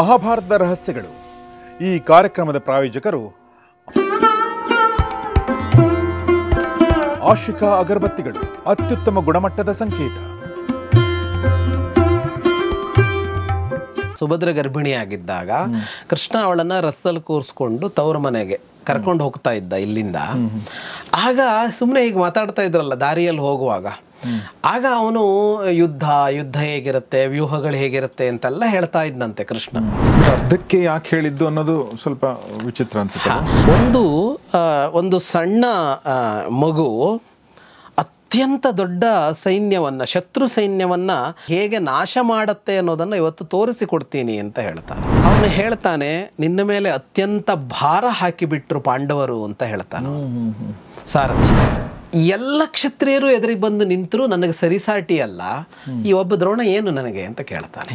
ಮಹಾಭಾರತದ ರಹಸ್ಯಗಳು. ಈ ಕಾರ್ಯಕ್ರಮದ ಪ್ರಾಯೋಜಕರು ಆಶಿಕಾ ಅಗರಬತ್ತಿಗಳು, ಅತ್ಯುತ್ತಮ ಗುಣಮಟ್ಟದ ಸಂಕೇತ. ಸುಭದ್ರ ಗರ್ಭಿಣಿಯಾಗಿದ್ದಾಗ ಕೃಷ್ಣ ಅವಳನ್ನ ರಥದಲ್ಲಿ ಕೂರಿಸ್ಕೊಂಡು ತವ್ರ ಮನೆಗೆ ಕರ್ಕೊಂಡು ಹೋಗ್ತಾ ಇದ್ದ ಇಲ್ಲಿಂದ. ಆಗ ಸುಮ್ಮನೆ ಈಗ ಮಾತಾಡ್ತಾ ಇದ್ರಲ್ಲ ದಾರಿಯಲ್ಲಿ ಹೋಗುವಾಗ, ಆಗ ಅವನು ಯುದ್ಧ ಹೇಗಿರುತ್ತೆ, ವ್ಯೂಹಗಳು ಹೇಗಿರುತ್ತೆ ಅಂತೆಲ್ಲ ಹೇಳ್ತಾ ಇದ್ದಂತೆ ಕೃಷ್ಣ. ಅರ್ಧಕ್ಕೆ ಯಾಕೆ ಹೇಳಿದ್ದು ಅನ್ನೋದು ಸ್ವಲ್ಪ ವಿಚಿತ್ರ ಅನ್ಸುತ್ತೆ. ಒಂದು ಸಣ್ಣ ಮಗು ಅತ್ಯಂತ ದೊಡ್ಡ ಸೈನ್ಯವನ್ನ, ಶತ್ರು ಸೈನ್ಯವನ್ನ ಹೇಗೆ ನಾಶ ಮಾಡುತ್ತೆ ಅನ್ನೋದನ್ನ ಇವತ್ತು ತೋರಿಸಿಕೊಡ್ತೀನಿ ಅಂತ ಹೇಳ್ತಾನೆ. ಅವನು ಹೇಳ್ತಾನೆ, ನಿನ್ನ ಮೇಲೆ ಅತ್ಯಂತ ಭಾರ ಹಾಕಿಬಿಟ್ರು ಪಾಂಡವರು ಅಂತ ಹೇಳ್ತಾನೆ ಸಾರಥಿ. ಎಲ್ಲ ಕ್ಷತ್ರಿಯರು ಎದುರಿಗೆ ಬಂದು ನಿಂತರೂ ನನಗೆ ಸರಿಸಾಟಿ ಅಲ್ಲ, ಈ ಒಬ್ಬ ದ್ರೋಣ ಏನು ನನಗೆ ಅಂತ ಕೇಳ್ತಾನೆ.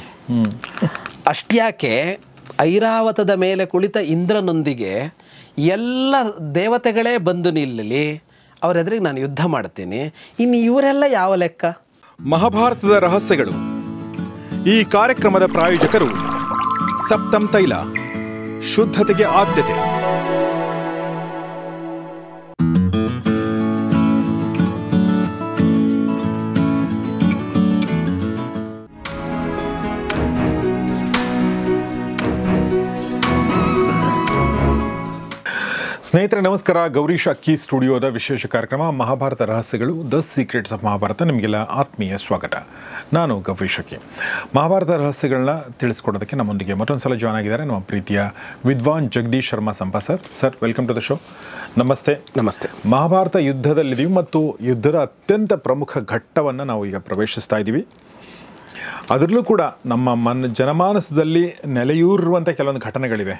ಅಷ್ಟ್ಯಾಕೆ ಐರಾವತದ ಮೇಲೆ ಕುಳಿತ ಇಂದ್ರನೊಂದಿಗೆ ಎಲ್ಲ ದೇವತೆಗಳೇ ಬಂದು ನಿಲ್ಲಲಿ, ಅವರೆದುರಿಗೆ ನಾನು ಯುದ್ಧ ಮಾಡ್ತೀನಿ, ಇನ್ನು ಇವರೆಲ್ಲ ಯಾವ ಲೆಕ್ಕ? ಮಹಾಭಾರತದ ರಹಸ್ಯಗಳು. ಈ ಕಾರ್ಯಕ್ರಮದ ಪ್ರಾಯೋಜಕರು ಸಪ್ತಮ್ ತೈಲ, ಶುದ್ಧತೆಗೆ ಆದ್ಯತೆ. ಸ್ನೇಹಿತರೆ ನಮಸ್ಕಾರ. ಗೌರೀಶ್ ಅಕ್ಕಿ ಸ್ಟುಡಿಯೋದ ವಿಶೇಷ ಕಾರ್ಯಕ್ರಮ ಮಹಾಭಾರತ ರಹಸ್ಯಗಳು, ದ ಸೀಕ್ರೆಟ್ಸ್ ಆಫ್ ಮಹಾಭಾರತ. ನಿಮಗೆಲ್ಲ ಆತ್ಮೀಯ ಸ್ವಾಗತ. ನಾನು ಗೌರೀಶ್ ಅಕ್ಕಿ. ಮಹಾಭಾರತ ರಹಸ್ಯಗಳನ್ನ ತಿಳಿಸ್ಕೊಡೋದಕ್ಕೆ ನಮ್ಮೊಂದಿಗೆ ಮತ್ತೊಂದು ಸಲ ಜಾಯ್ನ್ ಆಗಿದ್ದಾರೆ ನಮ್ಮ ಪ್ರೀತಿಯ ವಿದ್ವಾನ್ ಜಗದೀಶ್ ಶರ್ಮಾ ಸಂಪಾ sir. Sir, welcome to the show. ನಮಸ್ತೆ. ನಮಸ್ತೆ. ಮಹಾಭಾರತ ಯುದ್ಧದಲ್ಲಿದ್ದೀವಿ ಮತ್ತು ಯುದ್ಧದ ಅತ್ಯಂತ ಪ್ರಮುಖ ಘಟ್ಟವನ್ನು ನಾವು ಈಗ ಪ್ರವೇಶಿಸ್ತಾ ಇದ್ದೀವಿ. ಅದರಲ್ಲೂ ಕೂಡ ನಮ್ಮ ಜನಮಾನಸದಲ್ಲಿ ನೆಲೆಯೂರುವಂಥ ಕೆಲವೊಂದು ಘಟನೆಗಳಿವೆ.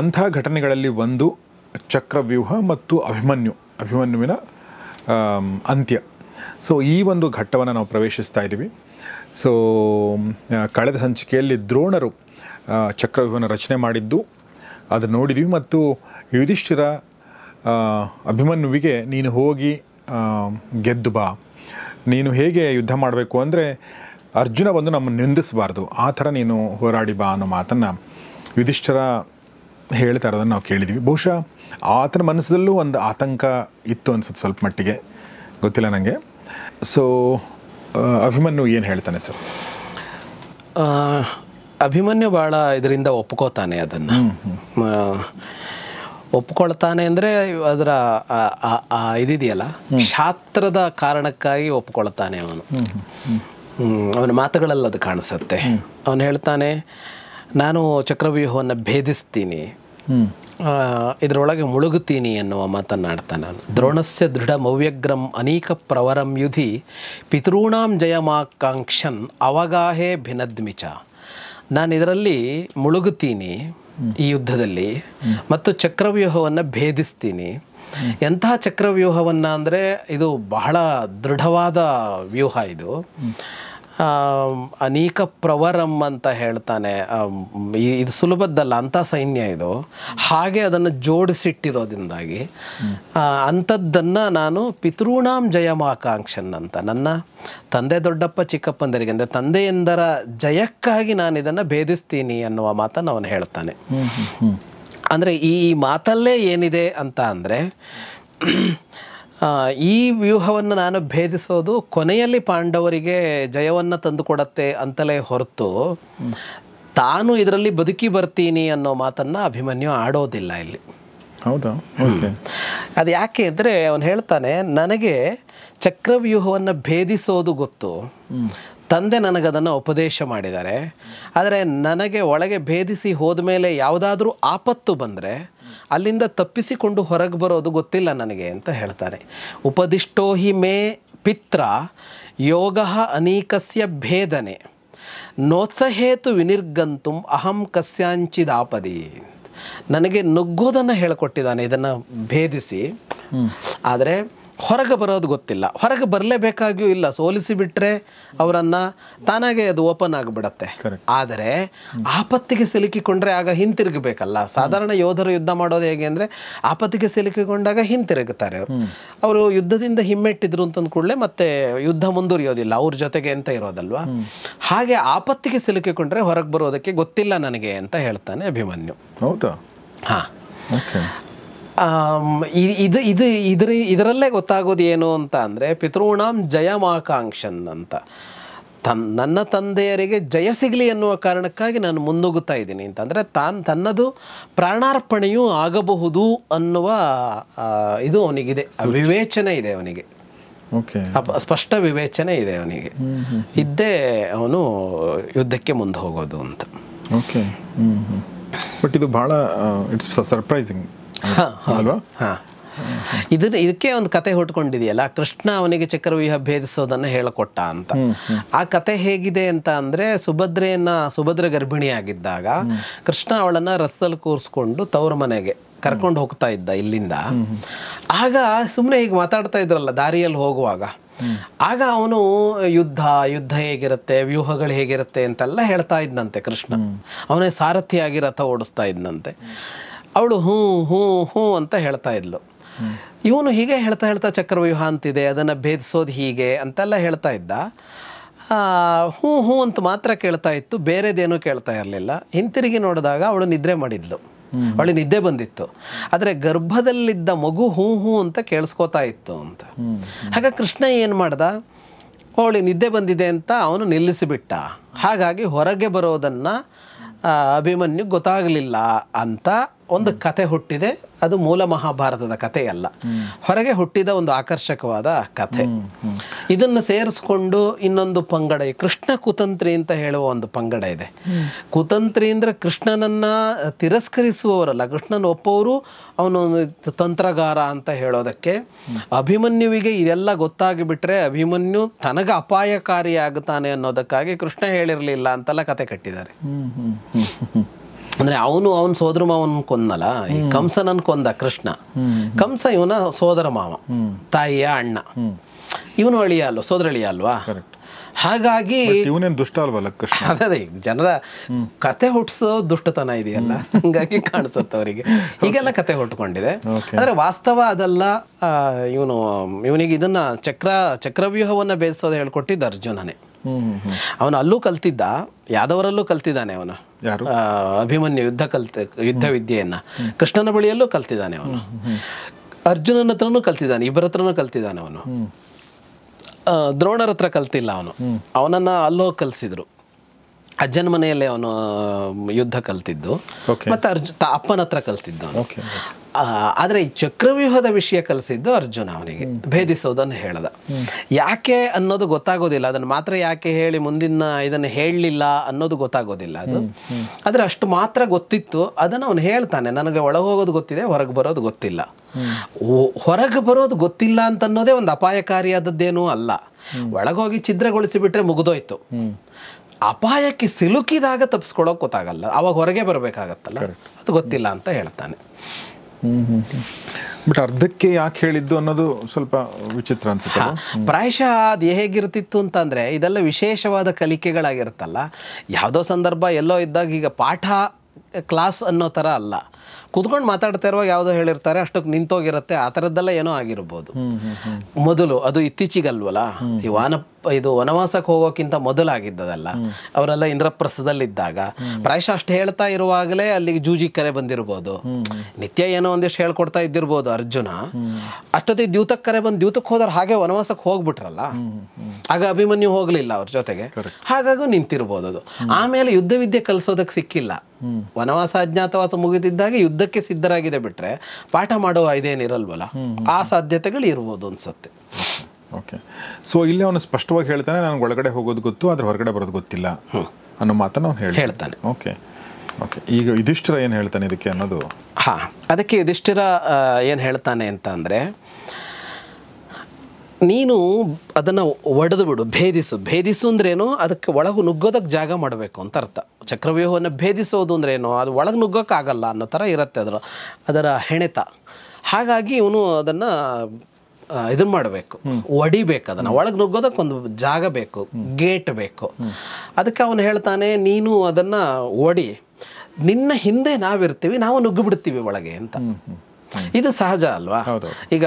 ಅಂಥ ಘಟನೆಗಳಲ್ಲಿ ಒಂದು ಚಕ್ರವ್ಯೂಹ ಮತ್ತು ಅಭಿಮನ್ಯುವಿನ ಅಂತ್ಯ. ಸೊ ಈ ಒಂದು ಘಟ್ಟವನ್ನು ನಾವು ಪ್ರವೇಶಿಸ್ತಾ ಇದ್ದೀವಿ. ಸೊ ಕಳೆದ ಸಂಚಿಕೆಯಲ್ಲಿ ದ್ರೋಣರು ಚಕ್ರವ್ಯೂಹವನ್ನು ರಚನೆ ಮಾಡಿದ್ದು ಅದನ್ನು ನೋಡಿದ್ವಿ. ಮತ್ತು ಯುಧಿಷ್ಠಿರ ಅಭಿಮನ್ಯುವಿಗೆ ನೀನು ಹೋಗಿ ಗೆದ್ದು ಬಾ, ನೀನು ಹೇಗೆ ಯುದ್ಧ ಮಾಡಬೇಕು ಅಂದರೆ ಅರ್ಜುನ ಬಂದು ನಮ್ಮನ್ನು ನಿಂದಿಸಬಾರ್ದು, ಆ ಥರ ನೀನು ಹೋರಾಡಿ ಬಾ ಅನ್ನೋ ಮಾತನ್ನು ಯುಧಿಷ್ಠಿರ ಹೇಳ್ತಾ ಇರೋದನ್ನು ನಾವು ಕೇಳಿದ್ವಿ. ಬಹುಶಃ ಆತನ ಮನಸ್ಸಲ್ಲೂ ಒಂದು ಆತಂಕ ಇತ್ತು ಅನ್ಸುತ್ತೆ ಸ್ವಲ್ಪ ಮಟ್ಟಿಗೆ, ಗೊತ್ತಿಲ್ಲ ನನಗೆ. ಸೊ ಅಭಿಮನ್ಯು ಏನು ಹೇಳ್ತಾನೆ ಸರ್? ಅಭಿಮನ್ಯು ಭಾಳ ಇದರಿಂದ ಒಪ್ಕೋತಾನೆ, ಅದನ್ನು ಒಪ್ಕೊಳ್ತಾನೆ ಅಂದರೆ ಅದರ ಇದಿದೆಯಲ್ಲ, ಶಾಸ್ತ್ರದ ಕಾರಣಕ್ಕಾಗಿ ಒಪ್ಕೊಳ್ತಾನೆ ಅವನು. ಅವನ ಮಾತುಗಳಲ್ಲಿ ಅದು ಕಾಣಿಸುತ್ತೆ. ಅವನು ಹೇಳ್ತಾನೆ, ನಾನು ಚಕ್ರವ್ಯೂಹವನ್ನು ಭೇದಿಸ್ತೀನಿ, ಇದರೊಳಗೆ ಮುಳುಗುತ್ತೀನಿ ಎನ್ನುವ ಮಾತನ್ನಾಡ್ತಾನೆ ನಾನು. ದ್ರೋಣಸ್ಯ ದೃಢ ಮವ್ಯಗ್ರಂ ಅನೇಕ ಪ್ರವರಂ ಯುಧಿ ಪಿತॄಣಾಂ ಜಯಮಾಕಾಂಕ್ಷನ್ ಅವಗಾಹೇ ಭಿನದ್ಮಿಚ. ನಾನು ಇದರಲ್ಲಿ ಮುಳುಗುತ್ತೀನಿ ಈ ಯುದ್ಧದಲ್ಲಿ ಮತ್ತು ಚಕ್ರವ್ಯೂಹವನ್ನು ಭೇದಿಸ್ತೀನಿ. ಎಂತಹ ಚಕ್ರವ್ಯೂಹವನ್ನು ಅಂದರೆ ಇದು ಬಹಳ ದೃಢವಾದ ವ್ಯೂಹ. ಇದು ಅನೇಕ ಪ್ರವರಂ ಅಂತ ಹೇಳ್ತಾನೆ. ಇದು ಸುಲಭದ್ದಲ್ಲ, ಅಂಥ ಸೈನ್ಯ ಇದು. ಹಾಗೆ ಅದನ್ನು ಜೋಡಿಸಿಟ್ಟಿರೋದ್ರಿಂದಾಗಿ ಅಂಥದ್ದನ್ನು ನಾನು ಪಿತೃಣಾಂ ಜಯಮಾಕಾಂಕ್ಷನ್ ಅಂತ, ನನ್ನ ತಂದೆ ದೊಡ್ಡಪ್ಪ ಚಿಕ್ಕಪ್ಪಂದರಿಗೆ ಅಂದರೆ ತಂದೆಯಂದರ ಜಯಕ್ಕಾಗಿ ನಾನು ಇದನ್ನು ಭೇದಿಸ್ತೀನಿ ಅನ್ನುವ ಮಾತನ್ನು ಅವನು ಹೇಳ್ತಾನೆ. ಅಂದರೆ ಈ ಮಾತಲ್ಲೇ ಏನಿದೆ ಅಂತ ಅಂದರೆ, ಈ ವ್ಯೂಹವನ್ನು ನಾನು ಭೇದಿಸೋದು ಕೊನೆಯಲ್ಲಿ ಪಾಂಡವರಿಗೆ ಜಯವನ್ನು ತಂದುಕೊಡತ್ತೆ ಅಂತಲೇ ಹೊರತು ತಾನು ಇದರಲ್ಲಿ ಬದುಕಿ ಬರ್ತೀನಿ ಅನ್ನೋ ಮಾತನ್ನು ಅಭಿಮನ್ಯು ಆಡೋದಿಲ್ಲ ಇಲ್ಲಿ. ಹೌದಾ? ಅದು ಯಾಕೆ ಅಂದರೆ ಅವನು ಹೇಳ್ತಾನೆ, ನನಗೆ ಚಕ್ರವ್ಯೂಹವನ್ನು ಭೇದಿಸೋದು ಗೊತ್ತು, ತಂದೆ ನನಗದನ್ನು ಉಪದೇಶ ಮಾಡಿದ್ದಾರೆ. ಆದರೆ ನನಗೆ ಒಳಗೆ ಭೇದಿಸಿ ಹೋದ ಮೇಲೆ ಯಾವುದಾದ್ರೂ ಆಪತ್ತು ಬಂದರೆ ಅಲ್ಲಿಂದ ತಪ್ಪಿಸಿಕೊಂಡು ಹೊರಗೆ ಬರೋದು ಗೊತ್ತಿಲ್ಲ ನನಗೆ ಅಂತ ಹೇಳ್ತಾರೆ. ಉಪದಿಷ್ಟೋ ಹಿ ಮೇ ಪಿತ್ರ ಯೋಗ ಅನೀಕಸ್ಯ ಭೇದನೆ ನೋತ್ಸಹೇತು ವಿನಿರ್ಗಂತು ಅಹಂ ಕಸ್ಯಾಂಚಿದಾಪದಿ. ನನಗೆ ನುಗ್ಗೋದನ್ನು ಹೇಳಿಕೊಟ್ಟಿದ್ದಾನೆ ಇದನ್ನು ಭೇದಿಸಿ. ಆದರೆ ಹೊರಗೆ ಬರೋದು ಗೊತ್ತಿಲ್ಲ, ಹೊರಗೆ ಬರಲೇಬೇಕಾಗಿಯೂ ಇಲ್ಲ, ಸೋಲಿಸಿ ಬಿಟ್ಟರೆ ಅವರನ್ನು ತಾನಾಗೆ ಅದು ಓಪನ್ ಆಗಿಬಿಡತ್ತೆ. ಆದರೆ ಆಪತ್ತಿಗೆ ಸಿಲುಕಿಕೊಂಡ್ರೆ ಆಗ ಹಿಂತಿರುಗಬೇಕಲ್ಲ. ಸಾಧಾರಣ ಯೋಧರು ಯುದ್ಧ ಮಾಡೋದು ಹೇಗೆ ಅಂದರೆ ಆಪತ್ತಿಗೆ ಸಿಲುಕಿಕೊಂಡಾಗ ಹಿಂತಿರುಗುತ್ತಾರೆ. ಅವರು ಯುದ್ಧದಿಂದ ಹಿಮ್ಮೆಟ್ಟಿದ್ರು ಅಂತಂದ ಕೂಡಲೇ ಮತ್ತೆ ಯುದ್ಧ ಮುಂದುವರಿಯೋದಿಲ್ಲ, ಅವ್ರ ಜೊತೆಗೆ ಅಂತ ಇರೋದಲ್ವಾ. ಹಾಗೆ ಆಪತ್ತಿಗೆ ಸಿಲುಕಿಕೊಂಡ್ರೆ ಹೊರಗೆ ಬರೋದಕ್ಕೆ ಗೊತ್ತಿಲ್ಲ ನನಗೆ ಅಂತ ಹೇಳ್ತಾನೆ ಅಭಿಮನ್ಯು. ಹೌದಾ? ಹಾಂ, ಇದರಲ್ಲೇ ಗೊತ್ತಾಗೋದು ಏನು ಅಂತ ಅಂದರೆ ಪಿತೃಣಾಂ ಜಯಮಾಕಾಂಕ್ಷನ್ ಅಂತ. ನನ್ನ ತಂದೆಯರಿಗೆ ಜಯ ಸಿಗಲಿ ಅನ್ನುವ ಕಾರಣಕ್ಕಾಗಿ ನಾನು ಮುನ್ನುಗ್ಗುತ್ತಾ ಇದ್ದೀನಿ ಅಂತ. ಅಂದರೆ ತನ್ನದು ಪ್ರಾಣಾರ್ಪಣೆಯೂ ಆಗಬಹುದು ಅನ್ನುವ ಇದು ಅವನಿಗಿದೆ, ವಿವೇಚನೆ ಇದೆ ಅವನಿಗೆ, ಸ್ಪಷ್ಟ ವಿವೇಚನೆ ಇದೆ ಅವನಿಗೆ. ಇದ್ದೇ ಅವನು ಯುದ್ಧಕ್ಕೆ ಮುಂದೆ ಹೋಗೋದು ಅಂತ. ಓಕೆ, ಬಟ್ ಇದು ಬಹಳ ಇಟ್ಸ್ ಸರ್ಪ್ರೈಸಿಂಗ್. ಇದಕ್ಕೆ ಒಂದು ಕತೆ ಹುಟ್ಕೊಂಡಿದೆಯಲ್ಲ, ಕೃಷ್ಣ ಅವನಿಗೆ ಚಕ್ರವ್ಯೂಹ ಭೇದಿಸೋದನ್ನು ಹೇಳಿಕೊಟ್ಟ ಅಂತ. ಆ ಕತೆ ಹೇಗಿದೆ ಅಂತ ಅಂದರೆ, ಸುಭದ್ರ ಗರ್ಭಿಣಿಯಾಗಿದ್ದಾಗ ಕೃಷ್ಣ ಅವಳನ್ನು ರಥದಲ್ಲಿ ಕೂರಿಸ್ಕೊಂಡು ತವ್ರ ಮನೆಗೆ ಕರ್ಕೊಂಡು ಹೋಗ್ತಾ ಇದ್ದ ಇಲ್ಲಿಂದ. ಆಗ ಸುಮ್ಮನೆ ಈಗ ಮಾತಾಡ್ತಾ ಇದ್ರಲ್ಲ ದಾರಿಯಲ್ಲಿ ಹೋಗುವಾಗ, ಆಗ ಅವನು ಯುದ್ಧ ಹೇಗಿರುತ್ತೆ, ವ್ಯೂಹಗಳು ಹೇಗಿರುತ್ತೆ ಅಂತೆಲ್ಲ ಹೇಳ್ತಾ ಇದ್ದಂತೆ ಕೃಷ್ಣ. ಅವನೇ ಸಾರಥಿಯಾಗಿ ರಥ ಓಡಿಸ್ತಾ ಇದ್ದಂತೆ. ಅವಳು ಹ್ಞೂ ಹ್ಞೂ ಹ್ಞೂ ಅಂತ ಹೇಳ್ತಾ ಇದ್ಲು. ಇವನು ಹೀಗೆ ಹೇಳ್ತಾ ಚಕ್ರವ್ಯೂಹ ಅಂತಿದೆ, ಅದನ್ನು ಭೇದಿಸೋದು ಹೀಗೆ ಅಂತೆಲ್ಲ ಹೇಳ್ತಾ ಇದ್ದ. ಹ್ಞೂ ಹ್ಞೂ ಅಂತ ಮಾತ್ರ ಕೇಳ್ತಾ ಇತ್ತು, ಬೇರೆದೇನೂ ಕೇಳ್ತಾ ಇರಲಿಲ್ಲ. ಹಿಂತಿರುಗಿ ನೋಡಿದಾಗ ಅವಳು ನಿದ್ರೆ ಮಾಡಿದ್ಲು, ಅವಳಿಗೆ ನಿದ್ದೆ ಬಂದಿತ್ತು. ಆದರೆ ಗರ್ಭದಲ್ಲಿದ್ದ ಮಗು ಹ್ಞೂ ಹ್ಞೂ ಅಂತ ಕೇಳಿಸ್ಕೋತಾ ಇತ್ತು ಅಂತ. ಹಾಗೆ ಕೃಷ್ಣ ಏನು ಮಾಡ್ದ, ಅವಳಿಗೆ ನಿದ್ದೆ ಬಂದಿದೆ ಅಂತ ಅವನು ನಿಲ್ಲಿಸಿಬಿಟ್ಟ. ಹಾಗಾಗಿ ಹೊರಗೆ ಬರೋದನ್ನು ಅಭಿಮನ್ಯು ಗೊತ್ತಾಗಲಿಲ್ಲ ಅಂತ ಒಂದು ಕತೆ ಹುಟ್ಟಿದೆ. ಅದು ಮೂಲ ಮಹಾಭಾರತದ ಕಥೆಯಲ್ಲ, ಹೊರಗೆ ಹುಟ್ಟಿದ ಒಂದು ಆಕರ್ಷಕವಾದ ಕಥೆ. ಇದನ್ನು ಸೇರಿಸ್ಕೊಂಡು ಇನ್ನೊಂದು ಪಂಗಡ, ಕೃಷ್ಣ ಕುತಂತ್ರಿ ಅಂತ ಹೇಳುವ ಒಂದು ಪಂಗಡ ಇದೆ. ಕುತಂತ್ರಿ ಅಂದರೆ ಕೃಷ್ಣನನ್ನು ತಿರಸ್ಕರಿಸುವವರಲ್ಲ, ಕೃಷ್ಣನ ಒಪ್ಪೋರು ಅವನು ತಂತ್ರಗಾರ ಅಂತ ಹೇಳೋದಕ್ಕೆ. ಅಭಿಮನ್ಯುವಿಗೆ ಇದೆಲ್ಲ ಗೊತ್ತಾಗಿಬಿಟ್ರೆ ಅಭಿಮನ್ಯು ತನಗೆ ಅಪಾಯಕಾರಿಯಾಗುತ್ತಾನೆ ಅನ್ನೋದಕ್ಕಾಗಿ ಕೃಷ್ಣ ಹೇಳಿರಲಿಲ್ಲ ಅಂತೆಲ್ಲ ಕತೆ ಕಟ್ಟಿದ್ದಾರೆ. ಅಂದರೆ ಅವನು ಸೋದರ ಮಾವನ ಕೊಂದಲ್ಲ, ಈ ಕಂಸನನ್ನು ಕೊಂದ ಕೃಷ್ಣ. ಕಂಸ ಇವನ ಸೋದರ ಮಾವ, ತಾಯಿಯ ಅಣ್ಣ. ಇವನು ಅಳಿಯ ಅಲ್ವ, ಸೋದರ ಅಳಿಯ ಅಲ್ವಾ. ಹಾಗಾಗಿ ದುಷ್ಟ ಅಲ್ವಲ್ಲ ಕೃಷ್ಣ. ಅದೇ ಜನರ ಕತೆ ಹುಟ್ಟಿಸೋ ದುಷ್ಟತನ ಇದೆಯಲ್ಲ, ಹಂಗಾಗಿ ಅವರಿಗೆ ಹೀಗೆಲ್ಲ ಕತೆ ಹುಟ್ಕೊಂಡಿದೆ. ಆದರೆ ವಾಸ್ತವ ಅದಲ್ಲ. ಇವನಿಗೆ ಇದನ್ನ ಚಕ್ರವ್ಯೂಹವನ್ನ ಭೇದಿಸೋದು ಹೇಳ್ಕೊಟ್ಟಿದ್ದು ಅರ್ಜುನನೇ. ಅವನು ಅಲ್ಲೂ ಕಲ್ತಿದ್ದ, ಯಾದವರಲ್ಲೂ ಕಲ್ತಿದ್ದಾನೆ ಅವನು. ಅಭಿಮನ್ಯು ಯುದ್ಧ ವಿದ್ಯೆಯನ್ನ ಕೃಷ್ಣನ ಬಳಿಯಲ್ಲೂ ಕಲ್ತಿದ್ದಾನೆ ಅವನು. ಅರ್ಜುನನ ಹತ್ರನೂ ಕಲ್ತಿದ್ದಾನೆ, ಇಬ್ಬರ ಹತ್ರನೂ ಕಲ್ತಿದ್ದಾನೆ ಅವನು. ದ್ರೋಣರ ಹತ್ರ ಕಲ್ತಿಲ್ಲ ಅವನು, ಅವನನ್ನ ಅಲ್ಲೋಗಿ ಕಲಿಸಿದ್ರು. ಅಜ್ಜನ ಮನೆಯಲ್ಲೇ ಅವನು ಯುದ್ಧ ಕಲ್ತಿದ್ದು, ಮತ್ತೆ ಅಪ್ಪನ ಹತ್ರ ಕಲ್ತಿದ್ದು ಅವನು. ಆದರೆ ಈ ಚಕ್ರವ್ಯೂಹದ ವಿಷಯ ಕಲಿಸಿದ್ದು ಅರ್ಜುನ ಅವನಿಗೆ, ಭೇದಿಸೋದನ್ನು ಹೇಳ್ದ. ಯಾಕೆ ಅನ್ನೋದು ಗೊತ್ತಾಗೋದಿಲ್ಲ, ಅದನ್ನು ಮಾತ್ರ ಯಾಕೆ ಹೇಳಿ ಮುಂದಿನ ಇದನ್ನು ಹೇಳಲಿಲ್ಲ ಅನ್ನೋದು ಗೊತ್ತಾಗೋದಿಲ್ಲ ಅದು. ಆದರೆ ಅಷ್ಟು ಮಾತ್ರ ಗೊತ್ತಿತ್ತು, ಅದನ್ನು ಅವನು ಹೇಳ್ತಾನೆ, ನನಗೆ ಒಳಗೆ ಹೋಗೋದು ಗೊತ್ತಿದೆ, ಹೊರಗೆ ಬರೋದು ಗೊತ್ತಿಲ್ಲ. ಹೊರಗೆ ಬರೋದು ಗೊತ್ತಿಲ್ಲ ಅಂತ ಅನ್ನೋದೇ ಒಂದು ಅಪಾಯಕಾರಿಯಾದದ್ದೇನೂ ಅಲ್ಲ. ಒಳಗೋಗಿ ಛಿದ್ರಗೊಳಿಸಿಬಿಟ್ರೆ ಮುಗಿದೋಯ್ತು. ಅಪಾಯಕ್ಕೆ ಸಿಲುಕಿದಾಗ ತಪ್ಪಿಸ್ಕೊಳ್ಳೋಕೆ ಗೊತ್ತಾಗಲ್ಲ, ಅವಾಗ ಹೊರಗೆ ಬರಬೇಕಾಗತ್ತಲ್ಲ, ಅದು ಗೊತ್ತಿಲ್ಲ ಅಂತ ಹೇಳ್ತಾನೆ. ಬಟ್ ಅರ್ಧಕ್ಕೆ ಯಾಕೆ ಹೇಳಿದ್ದು ಅನ್ನೋದು ಸ್ವಲ್ಪ ವಿಚಿತ್ರ ಅನ್ಸುತ್ತೆ. ಪ್ರಾಯಶಃ ಅದು ಹೇಗಿರ್ತಿತ್ತು ಅಂತಂದರೆ, ಇದೆಲ್ಲ ವಿಶೇಷವಾದ ಕಲಿಕೆಗಳಾಗಿರುತ್ತಲ್ಲ. ಯಾವುದೋ ಸಂದರ್ಭ ಎಲ್ಲೋ ಇದ್ದಾಗ, ಈಗ ಪಾಠ ಕ್ಲಾಸ್ ಅನ್ನೋ ಥರ ಅಲ್ಲ, ಕೂತ್ಕೊಂಡು ಮಾತಾಡ್ತಾ ಇರುವಾಗ ಯಾವುದೋ ಹೇಳಿರ್ತಾರೆ, ಅಷ್ಟಕ್ಕೆ ನಿಂತೋಗಿರುತ್ತೆ, ಆ ಥರದ್ದೆಲ್ಲ ಏನೋ ಆಗಿರ್ಬೋದು. ಮೊದಲು ಅದು ಇತ್ತೀಚಿಗಲ್ವಲ್ಲ, ಇದು ವನವಾಸಕ್ಕೆ ಹೋಗೋಕ್ಕಿಂತ ಮೊದಲಾಗಿದ್ದದಲ್ಲ. ಅವರೆಲ್ಲ ಇಂದ್ರಪ್ರಸ್ಥದಲ್ಲಿದ್ದಾಗ ಪ್ರಾಯಶಃ ಅಷ್ಟು ಹೇಳ್ತಾ ಇರುವಾಗಲೇ ಅಲ್ಲಿಗೆ ಜೂಜಿ ಕರೆ ಬಂದಿರ್ಬೋದು. ನಿತ್ಯ ಏನೋ ಒಂದಿಷ್ಟು ಹೇಳ್ಕೊಡ್ತಾ ಇದ್ದಿರ್ಬೋದು ಅರ್ಜುನ. ಅಷ್ಟೊತ್ತಿಗೆ ದ್ಯೂತಕ್ಕೆ ಕರೆ ಬಂದು ದ್ಯೂತಕ್ಕೆ ಹೋದ್ರೆ ಹಾಗೆ ವನವಾಸಕ್ಕೆ ಹೋಗ್ಬಿಟ್ರಲ್ಲ, ಆಗ ಅಭಿಮನ್ಯು ಹೋಗ್ಲಿಲ್ಲ ಅವ್ರ ಜೊತೆಗೆ, ಹಾಗಾಗಿ ನಿಂತಿರ್ಬೋದು ಅದು. ಆಮೇಲೆ ಯುದ್ಧ ವಿದ್ಯೆ ಕಲಿಸೋದಕ್ಕೆ ಸಿಕ್ಕಿಲ್ಲ. ವನವಾಸ ಅಜ್ಞಾತವಾಸ ಮುಗಿದಿದ್ದಾಗ ಯುದ್ಧಕ್ಕೆ ಸಿದ್ಧರಾಗಿದೆ ಬಿಟ್ರೆ ಪಾಠ ಮಾಡುವ ಇದೇನಿರಲ್ವಲ್ಲ, ಆ ಸಾಧ್ಯತೆಗಳು ಇರ್ಬೋದು ಅನ್ಸುತ್ತೆ. ಓಕೆ, ಸೊ ಇಲ್ಲಿ ಅವನು ಸ್ಪಷ್ಟವಾಗಿ ಹೇಳ್ತಾನೆ, ನನಗೆ ಒಳಗಡೆ ಹೋಗೋದು ಗೊತ್ತು, ಆದ್ರೆ ಹೊರಗಡೆ ಬರೋದು ಗೊತ್ತಿಲ್ಲ ಅನ್ನೋ ಮಾತನ್ನು ಅವನು ಹೇಳ್ತಾನೆ. ಓಕೆ ಓಕೆ, ಈಗ ಯುಧಿಷ್ಠಿರ ಏನು ಹೇಳ್ತಾನೆ ಇದಕ್ಕೆ ಅನ್ನೋದು. ಅದಕ್ಕೆ ಯುಧಿಷ್ಠಿರ ಏನು ಹೇಳ್ತಾನೆ ಅಂತ ಅಂದರೆ, ನೀನು ಅದನ್ನು ಒಡೆದು ಬಿಡು, ಭೇದಿಸು ಅಂದ್ರೇನು, ಅದಕ್ಕೆ ಒಳಗೆ ನುಗ್ಗೋದಕ್ಕೆ ಜಾಗ ಮಾಡಬೇಕು ಅಂತ ಅರ್ಥ. ಚಕ್ರವ್ಯೂಹವನ್ನು ಭೇದಿಸೋದು ಅಂದ್ರೇನು, ಅದು ಒಳಗೆ ನುಗ್ಗೋಕ್ಕಾಗಲ್ಲ ಅನ್ನೋ ಥರ ಇರುತ್ತೆ ಅದರ ಹೆಣೆತ. ಹಾಗಾಗಿ ಇವನು ಅದನ್ನು ಇದನ್ನ ಮಾಡಬೇಕು, ಒಡಿಬೇಕು, ಅದನ್ನು ಒಳಗೆ ನುಗ್ಗೋದಕ್ಕೆ ಒಂದು ಜಾಗ ಬೇಕು, ಗೇಟ್ ಬೇಕು. ಅದಕ್ಕೆ ಅವನು ಹೇಳ್ತಾನೆ, ನೀನು ಅದನ್ನು ಒಡಿ, ನಿನ್ನ ಹಿಂದೆ ನಾವಿರ್ತೀವಿ, ನಾವು ನುಗ್ಗಿಬಿಡ್ತೀವಿ ಒಳಗೆ ಅಂತ. ಇದು ಸಹಜ ಅಲ್ವಾ? ಈಗ